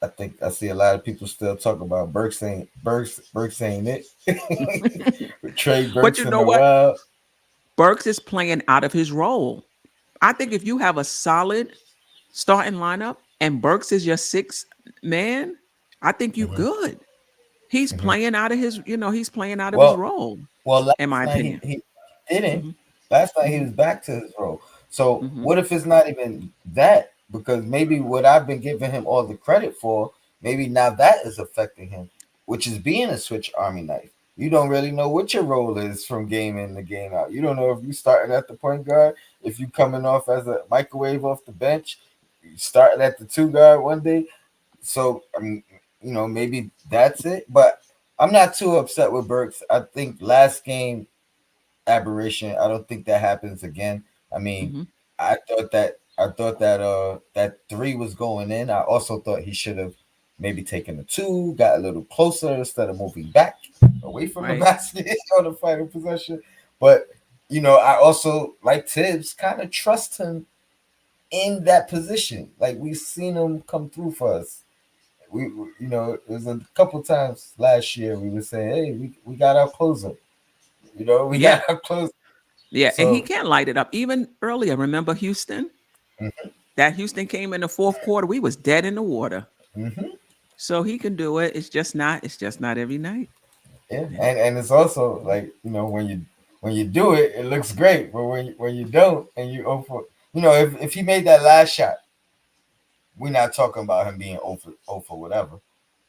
I think I see a lot of people still talk about Burks saying it. Trade But Burks you in know the what? wild. Burks is playing out of his role. I think if you have a solid starting lineup and Burks is your sixth man, I think you Hmm. good. He's Hmm. playing out of he's playing out of his Well, role, in last my night opinion. he didn't. Hmm. Last night he Hmm. was back to his role. So Hmm. what if it's not even that? Because maybe what I've been giving him all the credit for, maybe now that is affecting him, which is being a switch army knife. You don't really know what your role is from game in to game out. You don't know if you starting at the point guard, if you coming off as a microwave off the bench, you starting at the two guard one day. So I mean, you know, maybe that's it. But I'm not too upset with Burks. I think last game aberration. I don't think that happens again. I mean, Hmm. I thought that that three was going in. I also thought he should have maybe taken the two, got a little closer instead of moving back away from the Right. basket on the final possession. But you know, I also like Tibbs kind of trust him in that position. Like we've seen him come through for us. You know, there's a couple times last year we would say, hey, we got our closer. You know, we Yeah. got our closer. Yeah. And he So can light it up. Even earlier, remember Houston? mhm, That Houston came in the fourth quarter. We was dead in the water. mhm, So he can do it. It's just not every night. yeah, Yeah. and it's also like you know when you do it, it looks great. But when you don't and you over, if he made that last shot, we're not talking about him being over whatever.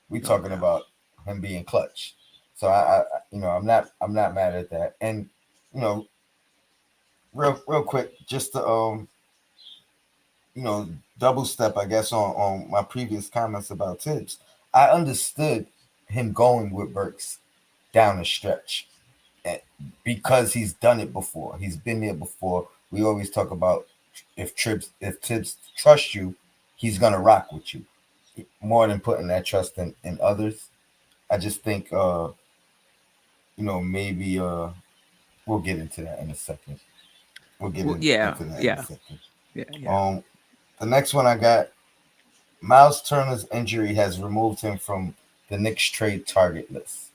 We're No talking doubt. about him being clutch. So I'm not mad at that. And you know, real quick, just to you know, double step, I guess, on my previous comments about Tibbs. I understood him going with Burks down the stretch eh, because he's done it before. He's been there before. We always talk about if Tibbs trusts you, he's gonna rock with you more than putting that trust in others. I just think maybe we'll get into that in a second. We'll get Well, yeah, into that in a yeah, second. yeah. Um, the next one I got, Miles Turner's injury has removed him from the Knicks trade target list,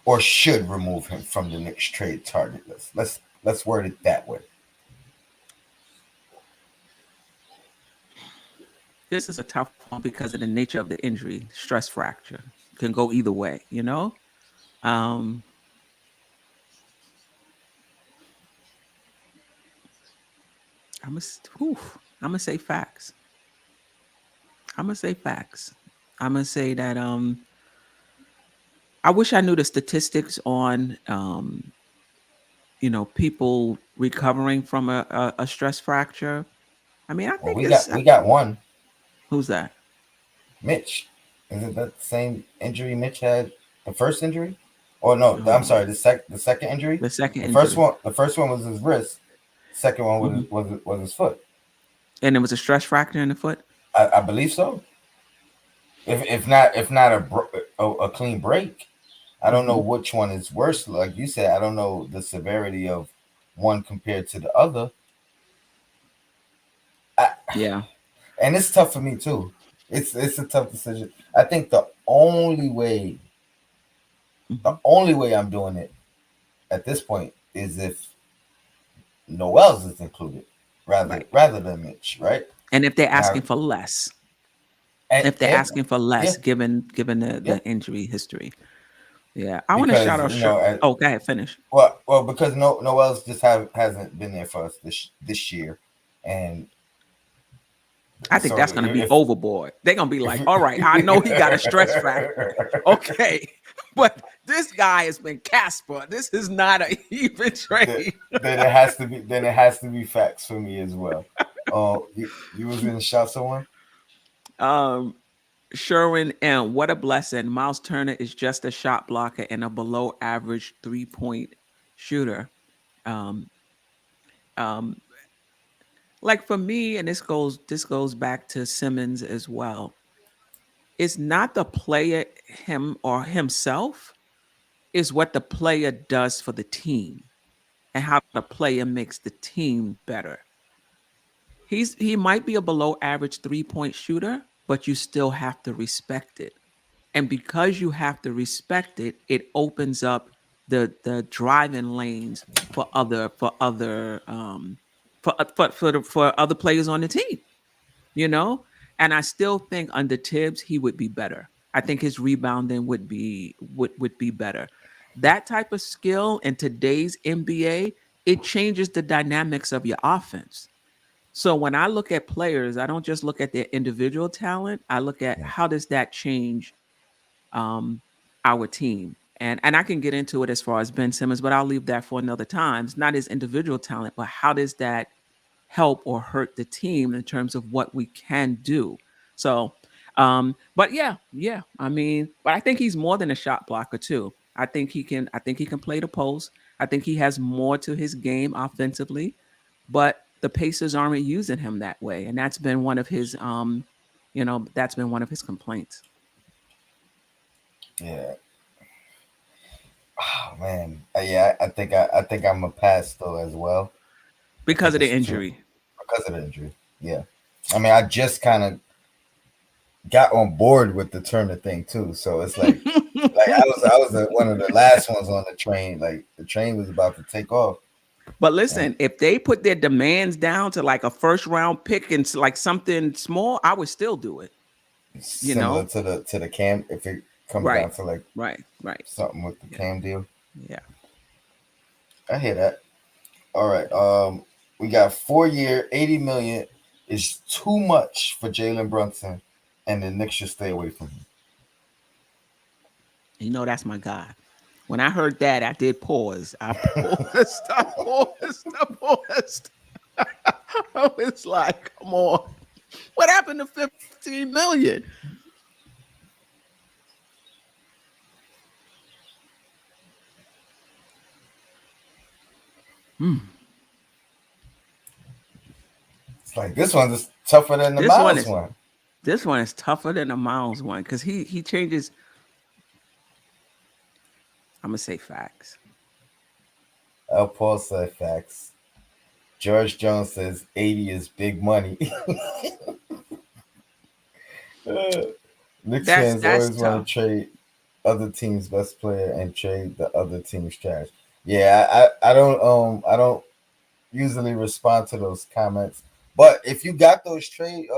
or should remove him from the Knicks trade target list. Let's word it that way. This is a tough one because of the nature of the injury, stress fracture can go either way. Um, I'm gonna, I'm gonna say facts. I'm gonna say facts. I'm gonna say that I wish I knew the statistics on people recovering from a stress fracture. I mean, I Well, think it's we got one, who's that? Mitch. Is it that same injury Mitch had? The first injury? Or no, I'm Um, sorry, the second injury. the second injury. The first one was his wrist. Second one Hmm. was his foot. And it was a stress fracture in the foot. I believe so. If not a clean break, I don't know Hmm. which one is worse. Like you said, I don't know the severity of one compared to the other. I, Yeah. and it's tough for me too. It's a tough decision. I think the Hmm. only way I'm doing it at this point is if Noel's is included, Right. rather than Mitch, right? And if they're Now, asking for less, and, if they're and asking for yeah, less, given the yeah, injury history. Yeah. I want to shout because out. Sure. Oh, go ahead. Finish. because Noel's just hasn't been there for us this year, and I think so that's going to be overboard. They're going to be like, all right, I know he got a stress fracture. Okay. But this guy has been Casper. This is not an even then, trade. then it has to be facts for me as well. Oh, you was gonna shout someone? Um, Sherwin M. What a blessing. Miles Turner is just a shot blocker and a below average 3-point shooter. Um, um, like for me, and this goes back to Simmons as well. It's not the player him or himself, is what the player does for the team and how the player makes the team better. He might be a below average 3-point shooter, but you still have to respect it. And because you have to respect it, it opens up the driving lanes for other players on the team, you know? And I still think under Tibbs he would be better. I think his rebounding would be better. That type of skill in today's NBA, it changes the dynamics of your offense. So when I look at players, I don't just look at their individual talent. I look at Yeah, how does that change um, our team. And I can get into it as far as Ben Simmons, but I'll leave that for another time. It's not his individual talent, but how does that help or hurt the team in terms of what we can do? So, but yeah. I mean, but I think he's more than a shot blocker too. I think he can. I think he can play the post. I think he has more to his game offensively, but the Pacers aren't using him that way, and that's been one of his. That's been one of his complaints yeah. Oh man, yeah. I think I'm a pass though as well. I because think of the it's too injury. because of the injury. Yeah, I mean, I just kind of got on board with the Turner thing too. So it's like I was one of the last ones on the train. Like the train was about to take off, But and listen, if they put their demands down to like a first round pick and like something small, I would still do it. You similar know, to the Cam. If it Comes Right. down to like Right. Right. something with the Yeah. Cam deal. Yeah. I hear that. All right. We got 4 year, 80 million is too much for Jalen Brunson, and the Knicks should stay away from him. You know that's my guy. When I heard that, I did pause. I paused. I paused. I paused. I was like, come on. What happened to 15 million? Hmm. It's like this one's tougher than the This one Miles is one. this one is tougher than the Miles one because he changes. I'm gonna say facts. El Paul said facts. George Jones says 80 is big money. Knicks fans That's always want tough. to trade other team's best player and trade the other team's trash. Yeah, I don't usually respond to those comments. But if you got those trade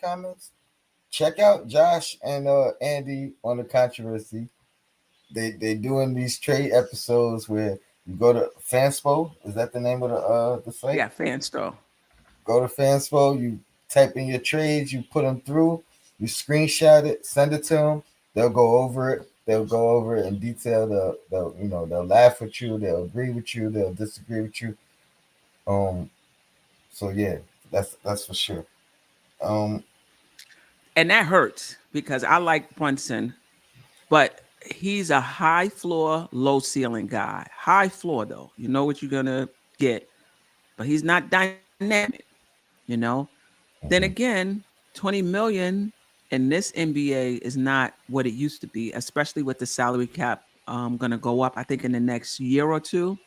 comments, check out Josh and Andy on the controversy. They doing these trade episodes where you go to Fanspo. Is that the name of the site? Yeah, fan store. Go to Fanspo. You type in your trades. You put them through. You screenshot it. Send it to them. They'll go over it. They'll go over it in detail. They'll laugh with you. They'll agree with you. They'll disagree with you. Um. So yeah, that's for sure. Um. And that hurts because I like Brunson, but he's a high floor, low ceiling guy. High floor though. You know what you're gonna get, but he's not dynamic, you know? Then Mhm. again, 20 million in this NBA is not what it used to be, especially with the salary cap gonna go up, I think, in the next year or two.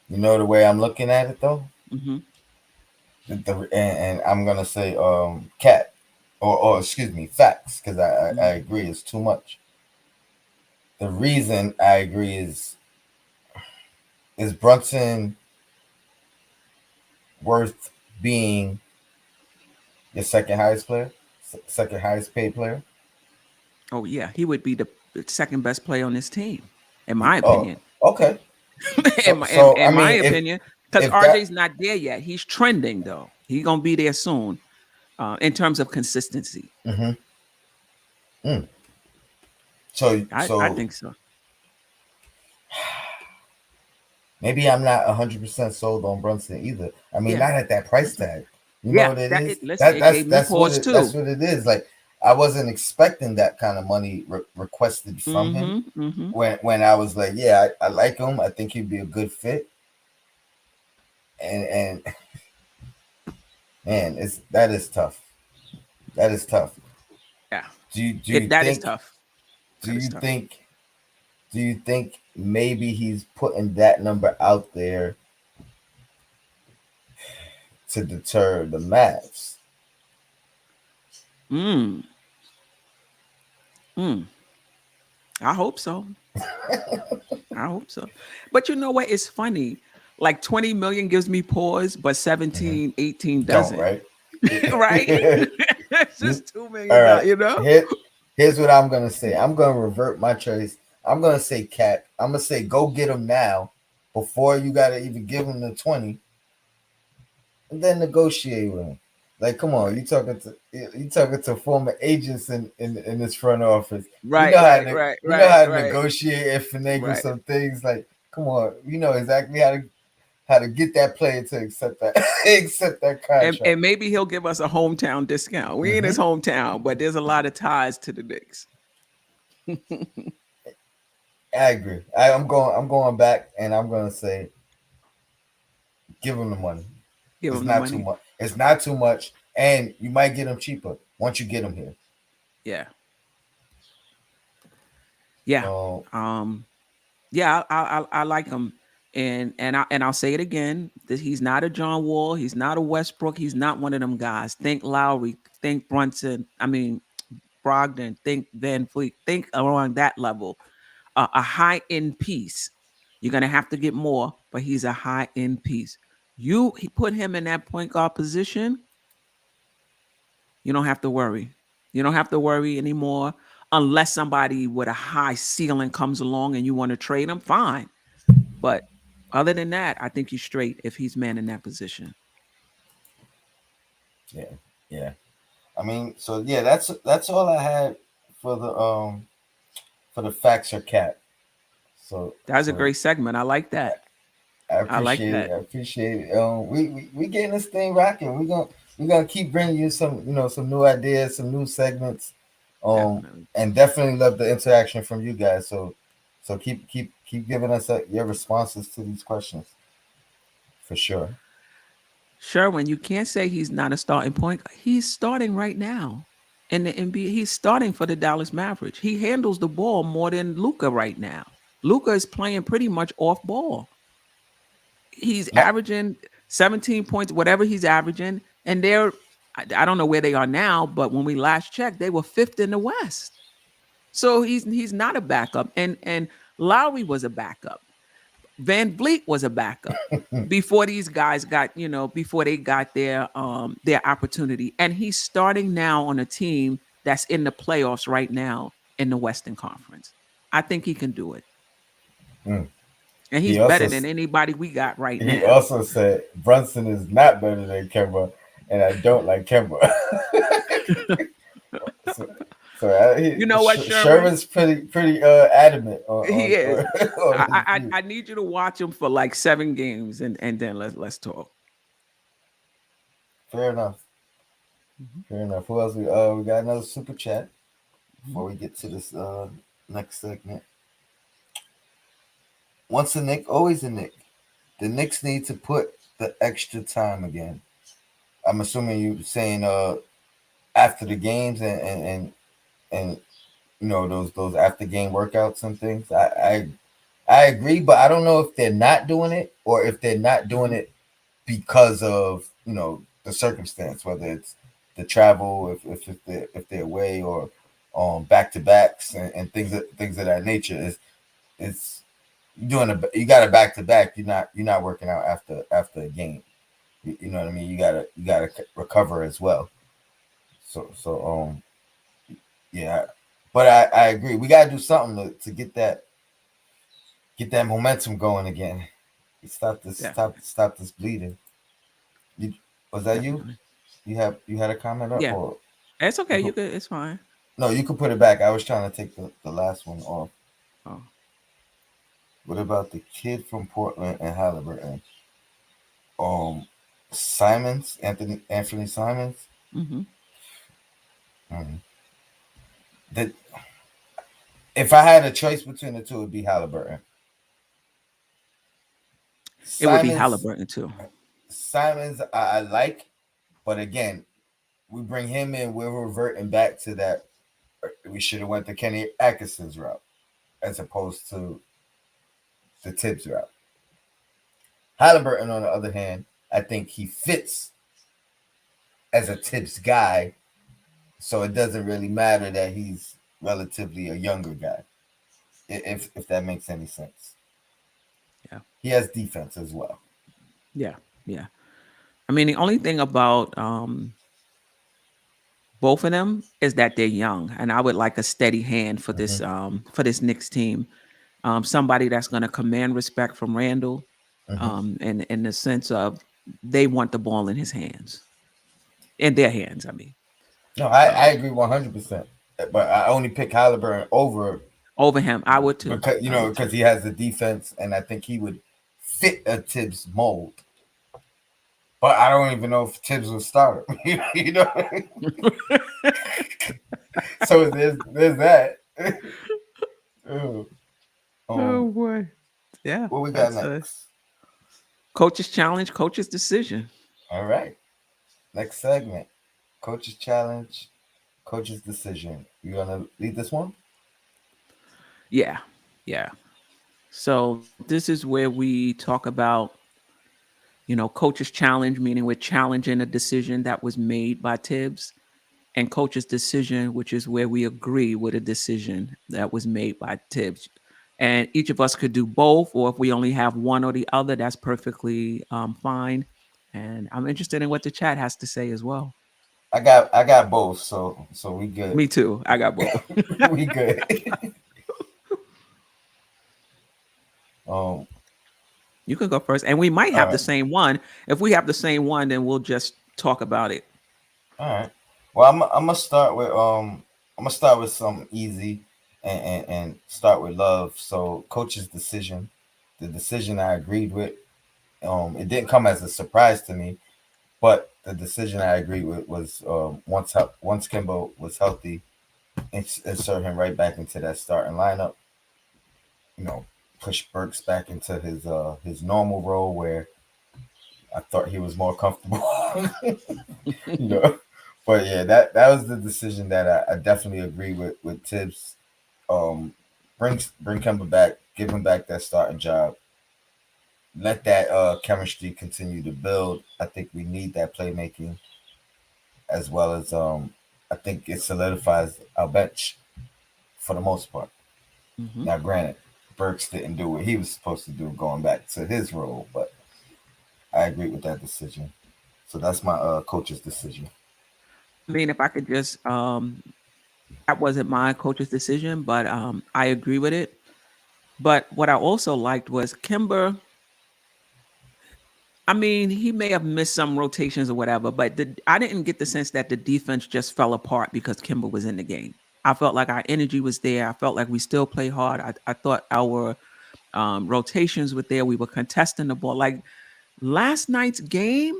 You know the way I'm looking at it though. Hmm. And I'm gonna say cat or excuse me facts because I Hmm. agree it's too much. The reason I agree is Brunson worth being your second highest player, second highest paid player? Oh yeah, he would be the second best player on this team, in my Oh, opinion. okay. in, So my, in, so in I my mean opinion, because if that RJ's not there yet. He's trending though. He's gonna be there soon in terms of consistency. mm-hmm, mm. so I so think so. maybe I'm not 100% sold on Brunson either. I mean, Yeah. not at that price Mhm. tag. You know Yeah. what it That is? listen, That it gave me pause that's too. what it is. Like I wasn't expecting that kind of money requested from him. Mm-hmm. Mm-hmm. When I was like, yeah, I like him. I think he'd be a good fit. And man, it's that is tough. That is tough. Yeah. Do you It that is think tough. do That is you tough. think do you think maybe he's putting that number out there to deter the Mavs? Mm. Mm. I hope so. I hope so. But you know what? It's funny. Like 20 million gives me pause, but Mhm. 17, 18 Don't doesn't. right. Right? It's You- just $2 All million, right. you know? Here's what I'm gonna say. I'm gonna revert my choice. I'm gonna say Cat. I'm gonna say go get him now, before you gotta even give him the 20, and then negotiate with him. Like, come on, Right. you talking to former agents in this front office. Right, right, You know right, how to right, negotiate and finagle right. some things. Like, come on, you know exactly how to get that player to accept that accept that contract. And maybe he'll give us a hometown discount. We in Hmm. his hometown, but there's a lot of ties to the Knicks. I agree. I'm going back, and I'm gonna say give him the money. Give It's him the not too money. much. It's not too much, and you might get him cheaper once you get him here. Yeah. Yeah. So Um, yeah, I like him. And I'll say it again. That he's not a John Wall, he's not a Westbrook, he's not one of them guys. Think Lowry, think Brunson, I mean Brogdon, think Van Fleet, think around that level. A high end piece. You're gonna have to get more, but he's a high end piece. He put him in that point guard position, you don't have to worry. You don't have to worry anymore unless somebody with a high ceiling comes along and you want to trade him, fine. But other than that, I think he's straight if he's man in that position. Yeah, yeah. I mean, so yeah, that's all I had for the facts or cap. So That was a so great segment. I like that. I I like appreciate it. that. I appreciate it. We getting this thing rocking. We gonna keep bringing you some some new ideas, some new segments. Definitely. And definitely love the interaction from you guys. So keep giving us your responses to these questions for sure. Sherwin, you can't say he's not a starting point. He's starting right now in the NBA. He's starting for the Dallas Mavericks. He handles the ball more than Luca right now. Luca is playing pretty much off ball. He's My, averaging 17 points, whatever he's averaging, and I don't know where they are now, but when we last checked, they were fifth in the West. So he's not a backup, and Lowry was a backup. Van Vliet was a backup before these guys got, before they got their opportunity. And he's starting now on a team that's in the playoffs right now in the Western Conference. I think he can do it. mm. And he's He better also than anybody we got right he now. also said Brunson is not better than Kemba, and I don't like Kemba. so You know what, Sherwin? Sherman's pretty adamant He on, is. on his I, I view. I need you to watch him for like 7 games, and then let's talk. Fair enough. Mhm, Fair enough. Who else? We got another super chat mhm. before we get to this next segment. Once a Nick, always a Nick. The Knicks need to put the extra time again. I'm assuming you saying after the games and those after game workouts and things. I agree, but I don't know if they're not doing it or if they're not doing Mhm. it because of the circumstance, whether it's the travel, if they're away or back to backs and things of that nature. It's you got a back to back. You're not working out after a game. You know what I mean. You gotta recover as well. So yeah, but I agree. We gotta do something to get that momentum going again. Stop this stop Definitely, stop this bleeding. You, was that you? definitely. You had a comment up Yeah, or it's you okay. could, You could. It's fine. no, you could put it back. I was trying to take the last one off. Oh, What about the kid from Portland and Halliburton? Um Simons, Anthony Simons. hmm. Mm. That if I had a choice between the two, it'd be Halliburton. It would be Simons Halliburton too. Simons I like, but again, we bring him in, we're reverting back to that. We should have went the Kenny Atkinson's route as opposed to the Tibbs route. Halliburton, on the other hand, I think he fits as a Tibbs guy, so it doesn't really matter that he's relatively a younger guy, if that makes any sense. Yeah, He has defense as well. yeah, yeah. I mean, the only thing about both of them is that they're young, and I would like a steady hand Hmm. for this Knicks team. Somebody that's going to command respect from Randall, Hmm. and in the sense of they want the ball in his hands, in their hands. I mean, No, I um, agree 100%. But I only pick Halliburton over over him, I would too. because I would because too. he has the defense, and I think he would fit a Tibbs mold. But I don't even know if Tibbs will start him. you know. So there's that. Ooh. Oh um, boy, yeah, what we got that's a next? coach's challenge, coach's decision. All right, next segment: coach's challenge, coach's decision. You gonna lead this one? Yeah, yeah. So this is where we talk about, coach's challenge, meaning we're challenging a decision that was made by Tibbs, and coach's decision, which is where we agree with a decision that was made by Tibbs. And each of us could do both, or if we only have one or the other, that's perfectly fine. And I'm interested in what the chat has to say as well. I got both, so we good. Me too. I got both. We good. um, You can go first, and we might all have the right, same one. If we have the same one, then we'll just talk about it. all right. Well, I'm gonna start with something easy, and start with love. So, coach's decision, the decision I agreed with. It didn't come as a surprise to me, but the decision I agreed with was once Kimbo was healthy, insert him right back into that starting lineup. You know, push Burks back into his normal role where I thought he was more comfortable. you know, but yeah, that was the decision that I definitely agree with Tibbs. Um, bring Kimbo back, give him back that starting job. Let that chemistry continue to build. I think we need that playmaking as well as I think it solidifies our bench for the most part. Hmm. Now, granted, Burks didn't do what he was supposed to do going back to his role, but I agree with that decision. So that's my coach's decision. I mean, if I could just, that wasn't my coach's decision, but I agree with it. But what I also liked was Kimber. I mean, he may have missed some rotations or whatever, but I didn't get the sense that the defense just fell apart because Kimber was in the game. I felt like our energy was there. I felt like we still play hard. I thought our rotations were there. We were contesting the ball. Like last night's game,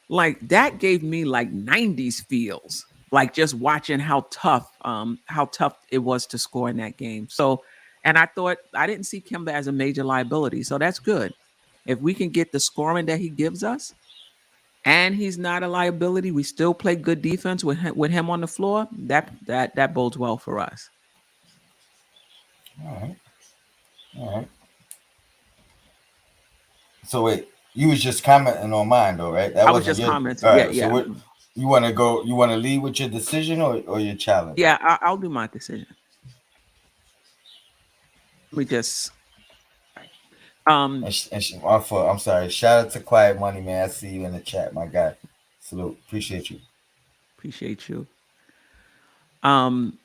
like that gave me like 90s feels. Like just watching how tough it was to score in that game. So, and I thought I didn't see Kimber as a major liability. So that's good. If we can get the scoring that he gives us, and he's not a liability, we still play good defense with him on the floor. That bodes well for us. All right, all right. So wait, you was just commenting on mine though, right? That I was wasn't just your. commenting. All Yeah, right. So yeah, what you want to go? You want to lead with your decision or your challenge? yeah. I'll do my decision. Let me just. Um, My fault. I'm sorry. Shout out to Quiet Money, man. I see you in the chat, my guy. Salute. Appreciate you. Appreciate you. Um,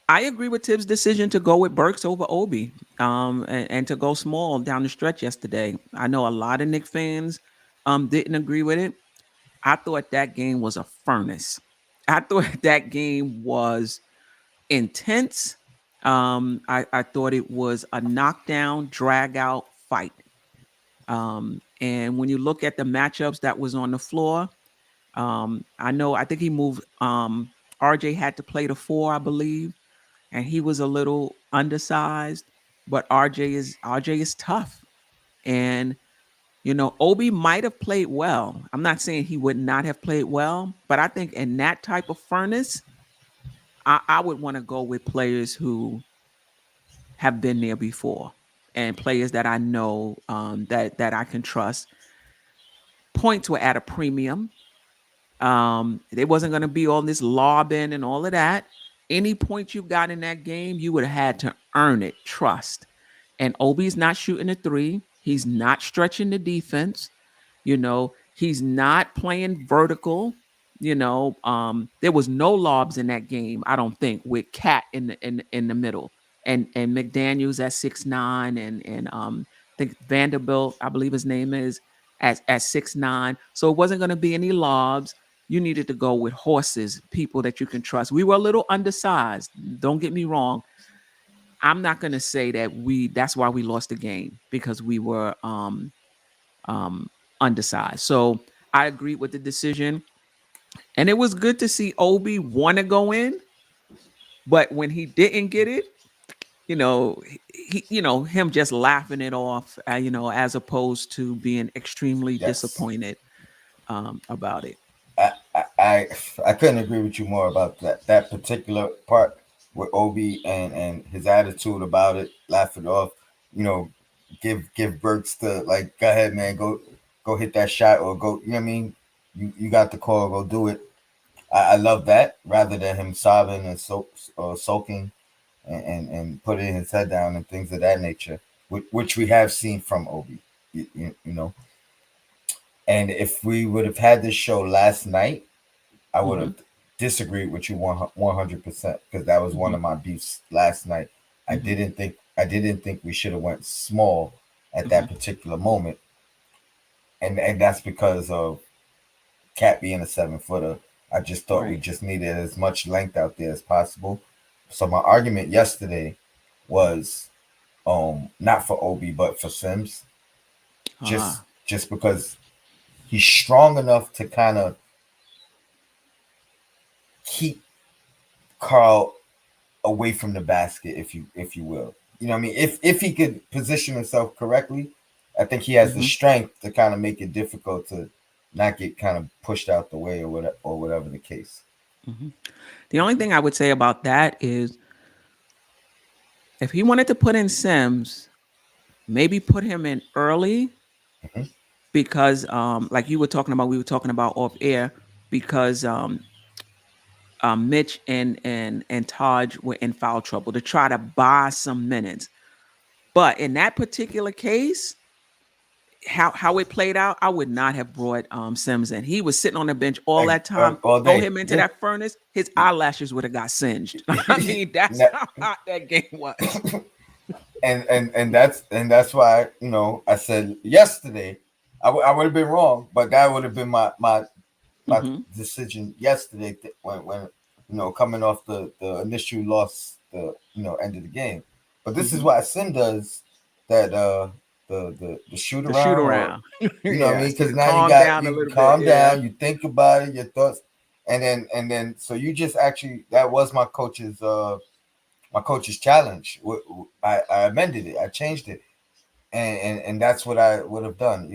I agree with Tibbs' decision to go with Burks over Obi, and to go small down the stretch yesterday. I know a lot of Knicks fans didn't agree with it. I thought that game was a furnace. I thought that game was intense. I thought it was a knockdown, drag out fight. And when you look at the matchups that was on the floor, I think he moved. RJ had to play the four, I believe, and he was a little undersized. But RJ is tough, and Obi might have played well. I'm not saying he would not have played well, but I think in that type of furnace, I would want to go with players who have been there before and players that I know that I can trust. Points were at a premium. They wasn't going to be all this lobbing and all of that. Any point you got in that game, you would have had to earn it, trust. And Obi's not shooting a three. He's not stretching the defense. He's not playing vertical. There was no lobs in that game, I don't think, with Cat in the middle. And McDaniels at 6'9", and I think Vanderbilt, I believe his name is, at 6'9". So it wasn't going to be any lobs. You needed to go with horses, people that you can trust. We were a little undersized. Don't get me wrong. I'm not going to say that's why we lost the game, because we were um undersized. So I agree with the decision. And it was good to see Obi want to go in, but when he didn't get it, him just laughing it off, as opposed to being extremely Yes. disappointed about it. I, I I I couldn't agree with you more about that particular part with Obi and his attitude about it, laugh it off, you know, give Burks the like, go ahead, man, go hit that shot or go, you know what I mean? You got the call, go do it. I love that rather than him sobbing and sulking and putting his head down and things of that nature, which we have seen from Obi, you know. And if we would have had this show last night, I would Mm-hmm. have disagreed with you 100% because that was one Mm-hmm. of my beefs last night. Mm-hmm. I didn't think we should have went small at Mm-hmm. that particular moment, and that's because of Cat being a 7 footer. I just thought we Right. just needed as much length out there as possible. So my argument yesterday was not for Obi but for Sims, just Ah. just because he's strong enough to kind of keep Carl away from the basket, if you will. You know what I mean? If he could position himself correctly, I think he has the Mm-hmm. strength to kind of make it difficult to not get kind of pushed out the way or whatever the case. Mm-hmm. The only thing I would say about that is if he wanted to put in Sims, maybe put him in early Hmm. because like you were talking about, we were talking about off air because Mitch and Taj were in foul trouble to try to buy some minutes. But in that particular case, how it played out, I would not have brought Sims in. He was sitting on the bench all Like that time. all Throw day, him into yeah. that furnace, his eyelashes would have got singed. I mean, that's Now- how hot that game was. and that's why I said yesterday I would have been wrong, but that would have been my Hmm. decision yesterday when coming off the initial loss, the end of the game. But this is Hmm. what Sim does, that the shoot The shoot around, or around. what I Yeah, mean, so because you now you calm got down a you little bit. calm Yeah. down, you think about it, your thoughts, and then so you just actually, that was my coach's challenge. I amended it, I changed it, and that's what I would have done.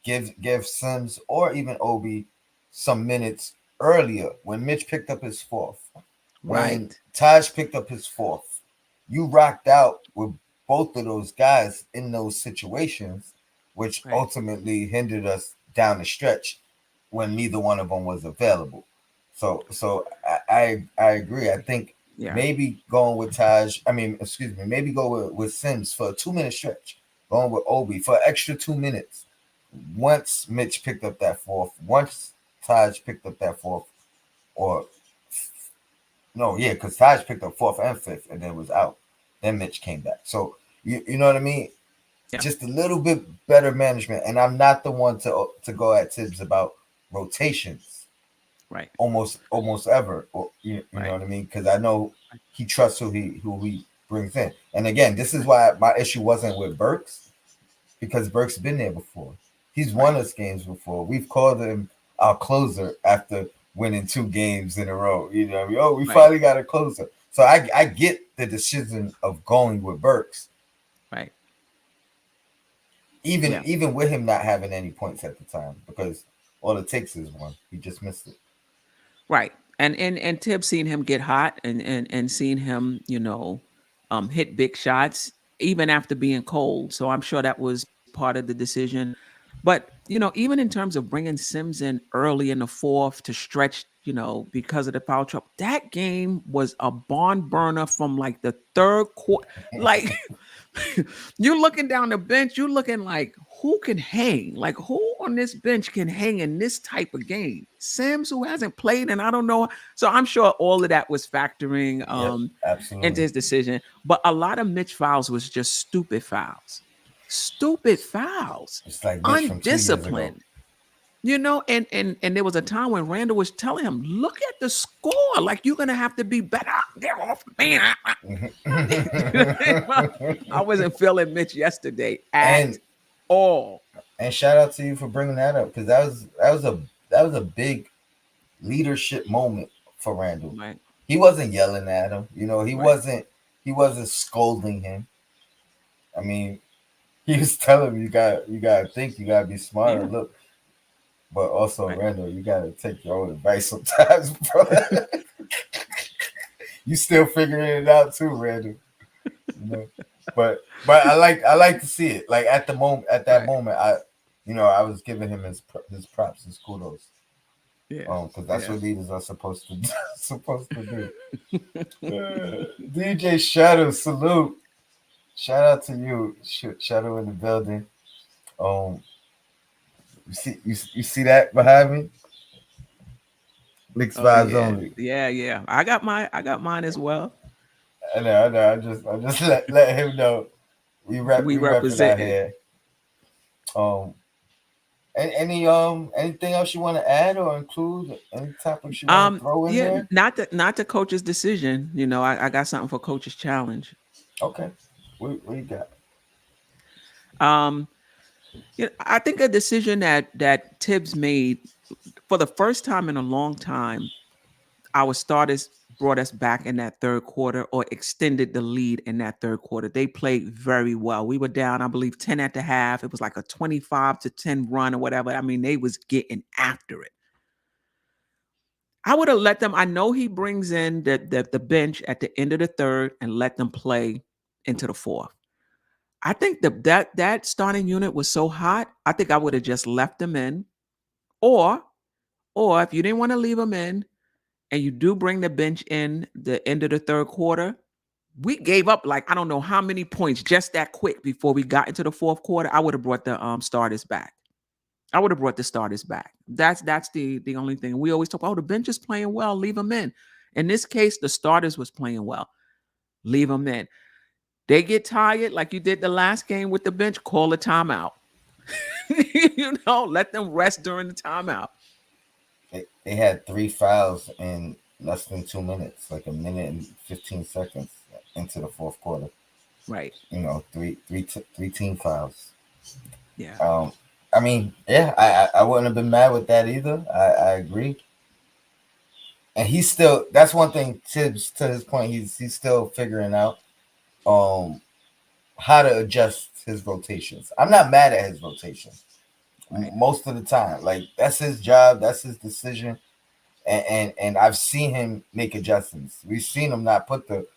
Give Sims or even Obi some minutes earlier when Mitch picked up his fourth, when Right. Taj picked up his fourth. You rocked out with both of those guys in those situations, which Right. ultimately hindered us down the stretch when neither one of them was available. So I agree. I think Yeah. maybe going with Taj. I mean, excuse me. Maybe go with Sims for a 2 minute stretch. Going with Obi for an extra 2 minutes. Once Mitch picked up that fourth, once Taj picked up that fourth, or no, yeah, because Taj picked up fourth and fifth and then was out. Then Mitch came back. So you know what I mean? Yeah. Just a little bit better management. And I'm not the one to go at Tibbs about rotations Right. almost ever. Or, you know Right. what I mean? Because I know Right. he trusts who he brings in. And again, this is Right. why my issue wasn't with Burks, because Burke's been there before. He's won Right. us games before. We've called him our closer after winning 2 games in a row. You know, oh, we Right. finally got a closer. So I get the decision of going with Burks, Right. even Yeah. even with him not having any points at the time, because all it takes is one. He just missed it. Right. And Tibbs seen him get hot and seen him, hit big shots even after being cold. So I'm sure that was part of the decision. But, even in terms of bringing Sims in early in the fourth to stretch, because of the foul trouble, that game was a barn burner from like the third quarter. Like you're looking down the bench, you're looking like who can hang? Like who on this bench can hang in this type of game? Sims, who hasn't played, and I don't know. So I'm sure all of that was factoring Yep, into absolutely. his decision. But a lot of Mitch fouls was just stupid fouls. Stupid fouls. It's like Mitch from 2 years ago. Undisciplined. And there was a time when Randall was telling him, look at the score. Like you're gonna have to be better. Get off me. I wasn't feeling Mitch yesterday at and all. and shout out to you for bringing that up, because that was a big leadership moment for Randall. Right, He wasn't yelling at him. He right, wasn't scolding him. I mean, he was telling him, you gotta think, you gotta be smarter. yeah, Look, but also right. Randall, you gotta take your own advice sometimes, bro. You still figuring it out too, Randall. You know, but I like to see it. Like at that Right. moment, I was giving him his props, his kudos, Yeah. because that's Yeah. what leaders are supposed to supposed to do. DJ Shadow, salute. Shout out to you, Shadow in the building. Um, you see that behind me? Knicks Oh vibes yeah, only. yeah, yeah. I got mine as well. I know. I just let him know We we repping out represented. here. Um, anything else you want to add or include? Any topics you want to throw in Yeah, there? not the coach's decision. I got something for coach's challenge. Okay, what you got? Um, I think a decision that Tibbs made for the first time in a long time, our starters brought us back in that third quarter or extended the lead in that third quarter. They played very well. We were down, I believe, 10 at the half. It was like a 25-10 run or whatever. I mean, they was getting after it. I would have let them. I know he brings in the bench at the end of the third and let them play into the fourth. I think that starting unit was so hot. I think I would have just left them in, or or if you didn't want to leave them in, and you do bring the bench in the end of the third quarter, we gave up like I don't know how many points just that quick before we got into the fourth quarter. I would have brought the starters back. I would have brought the starters back. That's the only thing. We always talk about, oh, the bench is playing well, leave them in. In this case, the starters was playing well. Leave them in. They get tired, like you did the last game with the bench, call a timeout. Let them rest during the timeout. They had 3 fouls in less than 2 minutes, like a minute and 15 seconds into the fourth quarter. Right. Three team fouls. Yeah. I mean, yeah, I wouldn't have been mad with that either. I agree. And he's still, that's one thing, Tibbs, to his point, he's still figuring out um how to adjust his rotations. I'm not mad at his rotation Right. most of the time. Like that's his job, that's his decision, and I've seen him make adjustments. We've seen him not put the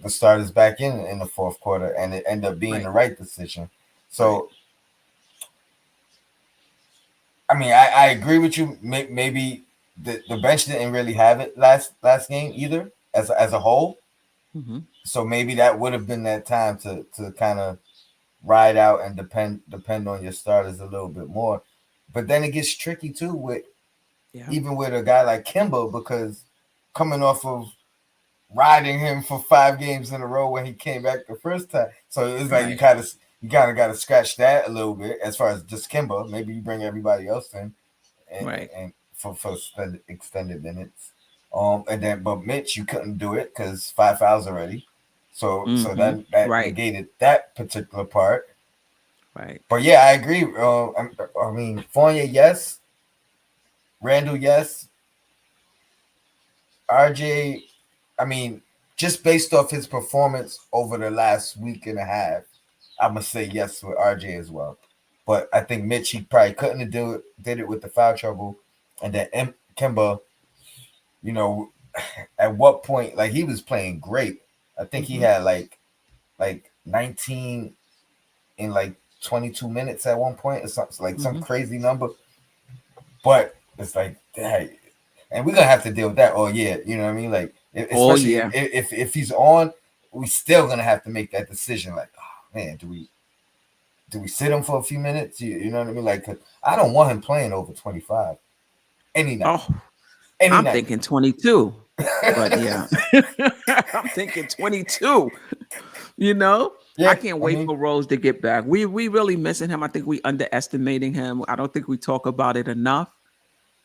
starters back in the fourth quarter, and it ended up being Right. the right decision. Right. So I mean, I agree with you. Maybe the bench didn't really have it last game either as a whole. Mm-hmm. So maybe that would have been that time to kind of ride out and depend on your starters a little bit more. But then it gets tricky too with Yeah. even with a guy like Kimba because coming off of riding him for 5 games in a row when he came back the first time. So it's like Right. you kind of got to scratch that a little bit as far as just Kimba. Maybe you bring everybody else in Right. and for extended minutes. And then but Mitch, you couldn't do it because 5 fouls already. So Mm-hmm. that Right. negated that particular part. Right. But yeah, I agree. I mean, Fournier, yes. Randall, yes. RJ, I mean, just based off his performance over the last week and a half, I'm gonna say yes with RJ as well. But I think Mitch, he probably couldn't have did it with the foul trouble, and then Kimba, you know, at what point, like he was playing great. I think he Mm-hmm. had like 19 in like 22 minutes at one point, or something like some Mm-hmm. crazy number. But it's like, hey, and we're gonna have to deal with that all year. You know what I mean? Like, Oh especially yeah. if he's on, we still gonna have to make that decision. Like, oh man, do we sit him for a few minutes? You know what I mean? Like, 'cause I don't want him playing over 25 any night, Oh, any I'm night. thinking 22. But yeah. I'm thinking 22. I Yeah, can't I wait mean, for Rose to get back. We really missing him. I think we underestimating him. I don't think we talk about it enough.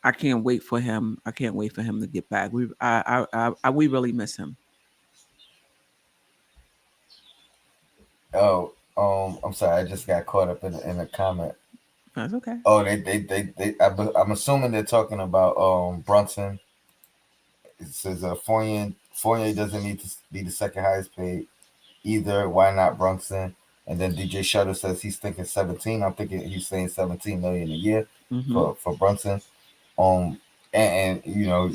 I can't wait for him. I can't wait for him to get back. We really miss him. oh, I'm sorry, I just got caught up in a comment. That's okay. Oh, I'm assuming they're talking about Brunson. It says Fournier doesn't need to be the second highest paid either. Why not Brunson? And then DJ Shutter says he's thinking 17. I'm thinking he's saying 17 million a year Mm-hmm. for Brunson. Um, and you know,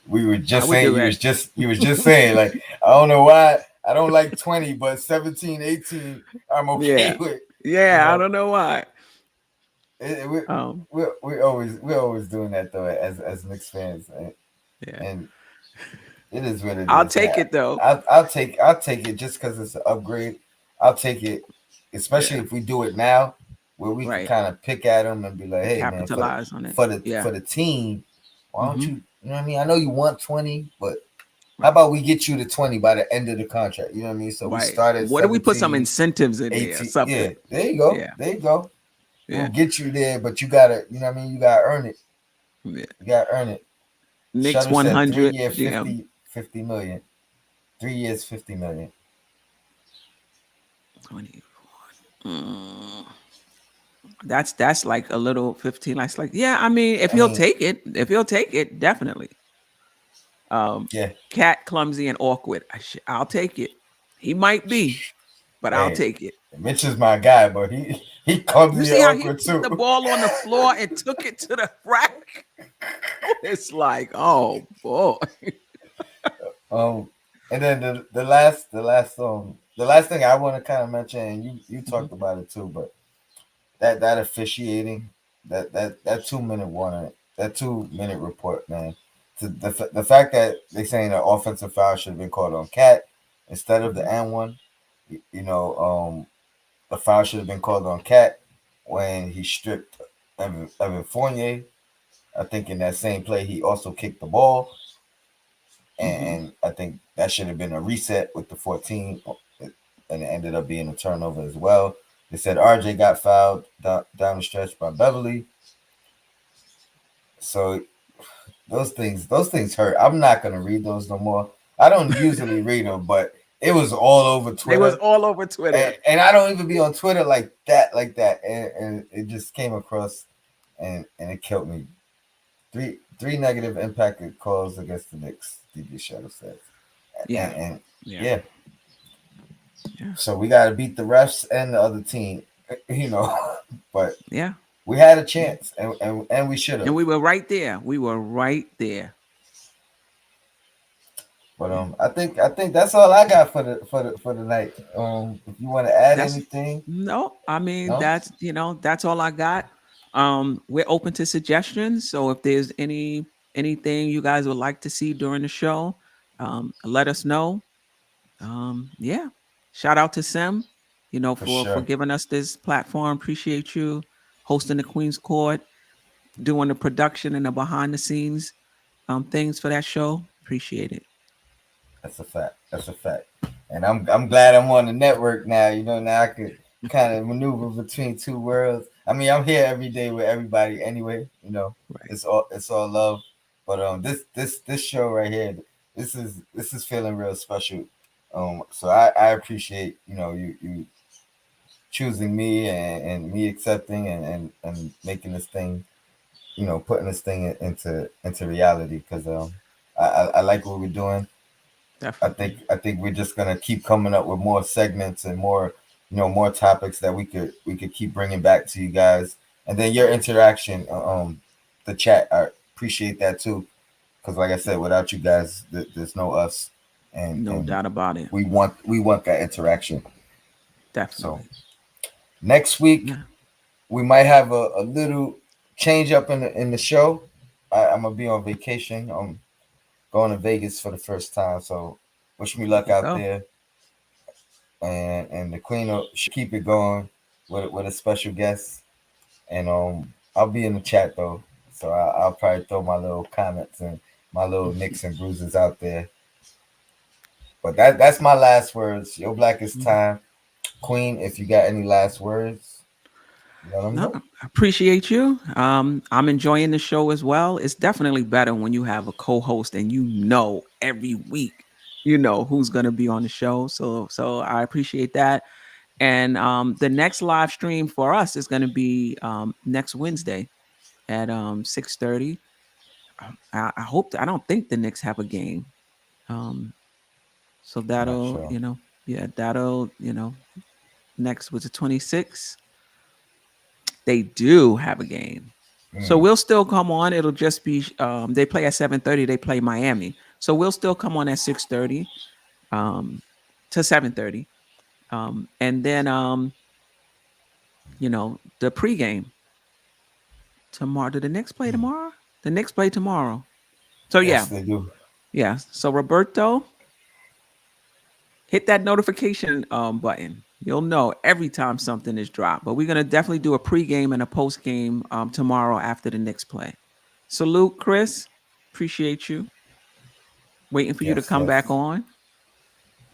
we were I just would saying do it. you was just saying like I don't know why I don't like 20, but 17, 18 I'm okay Yeah. with. You Yeah. I know, don't know why. it, it, we Um. we're always doing that though as Knicks fans, Yeah. and it is what it I'll is. take it though. I'll take it just because it's an upgrade. I'll take it, especially Yeah. if we do it now, where we can Right. kind of pick at them and be like, "Hey, man, Capitalize on it. for the Yeah. for the team, why don't Mm-hmm. you You know what I mean? I know you want 20, but how Right. about we get you to 20 by the end of the contract? You know what I mean? So we Right. start at What do we put some 17, incentives in there? 18. Something. Yeah, there you go. Yeah. There you go. We'll Yeah. get you there, but you gotta, you know what I mean? You gotta earn it. Yeah. You gotta earn it. Knicks Shutter said 100. 3 year Yeah. 50 million. 3 years 50 million. 20. Mm, that's like a little 15. That's like, yeah, I mean, I mean, if he'll take it, definitely. Um, yeah. Cat, clumsy, and awkward. I'll take it. He might be, but I'll Hey, take it. Mitch is my guy, but he You clumsy and see how he awkward put the too. ball on the floor and took it to the rack? It's like, oh boy. Um, and then the last thing I want to kind of mention, and you Mhm, talked about it too, but that officiating, that 2 minute warning, that 2 minute report, man. The fact that they saying an offensive foul should have been called on Cat instead of mhm, the and one, the foul should have been called on Cat when he stripped Evan Fournier. I think in that same play he also kicked the ball, mhm, and I think that should have been a reset with the 14, and it ended up being a turnover as well. They said RJ got fouled down the stretch by Beverly, so those things hurt. I'm not gonna read those no more. I don't usually read them, but it was all over They was Twitter, all over Twitter. and I don't even be on Twitter like that, and it just came across, and it killed me. Three negative impacted calls against the Knicks. DJ Shadow says, Yeah, and yeah, yeah, yeah, so we got to beat the refs and the other team, you know. But yeah, we had a yeah. chance, and we should And have. we were right there. We were right there. But Yeah. I think that's all I got for the night. If you want to add That's anything, no, I mean no, that's all I got. We're open to suggestions. So if there's anything you guys would like to see during the show, let us know. Yeah. Shout out to Sim, for for sure. giving us this platform. Appreciate you hosting the Queen's Court, doing the production and the behind the scenes things for that show. Appreciate it. That's a fact. That's a fact. And I'm glad I'm on the network now. Now I could kind of maneuver between two worlds. I mean, I'm here every day with everybody anyway. Right. It's all love. But this show right here, this is feeling real special. So I appreciate you choosing me, and me accepting, and making this thing, putting this thing into reality, because I like what we're doing. I think Definitely. I think we're just gonna keep coming up with more segments and more topics that we could keep bringing back to you guys, and then your interaction, the chat. I appreciate that too, because like I said, without you guys, there's no us, No and doubt about it. we want that interaction. So Definitely. next week Yeah. we might have a little change up in the show. I'm gonna be on vacation. I'm going to Vegas for the first time, so wish me There luck you out go. there. And the queen should keep it going with a special guest. And I'll be in the chat though, so I'll probably throw my little comments and my little nicks and bruises out there. But that's my last words. Your blackest Mhm. time, queen. If you got any last words, let them No, know. I appreciate you. I'm enjoying the show as well. It's definitely better when you have a co-host and every week, who's going to be on the show. So I appreciate that. And the next live stream for us is going to be next Wednesday at 6:30. I hope I don't think the Knicks have a game. Um, so Not that'll sure. yeah, that'll next was the 26th. They do have a game. So Mm, we'll still come on. It'll just be they play at 7:30, they play Miami. So we'll still come on at 6:30 um to 7:30. And then the pregame tomorrow. Did the Knicks play mm. tomorrow? The Knicks play tomorrow. So Yes, yeah. they do. Yeah. So Roberto, hit that notification button. You'll know every time something is dropped. But we're gonna definitely do a pregame and a postgame tomorrow after the Knicks play. Salute, Chris. Appreciate you. Waiting for you to Yes, come back yes. on.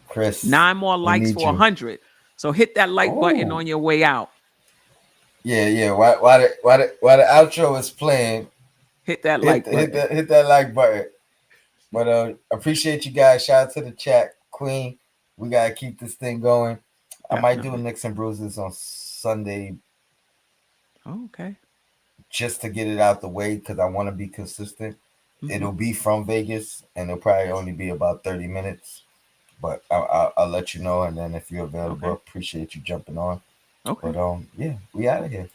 Chris, 9 more we likes need for you. 100. So hit that like button Oh, on your way out. yeah, yeah. While the outro is playing, Hit that like button. hit that like button. But appreciate you guys. Shout out to the chat, Queen. We gotta keep this thing going. I might do a Definitely. Knicks and Bruises on Sunday Oh, okay. just to get it out the way because I want to be consistent. Hmm. It'll be from Vegas and it'll probably only be about 30 minutes. But I'll let you know, and then if you're available, Okay. appreciate you jumping on. Okay. But yeah, we out of here.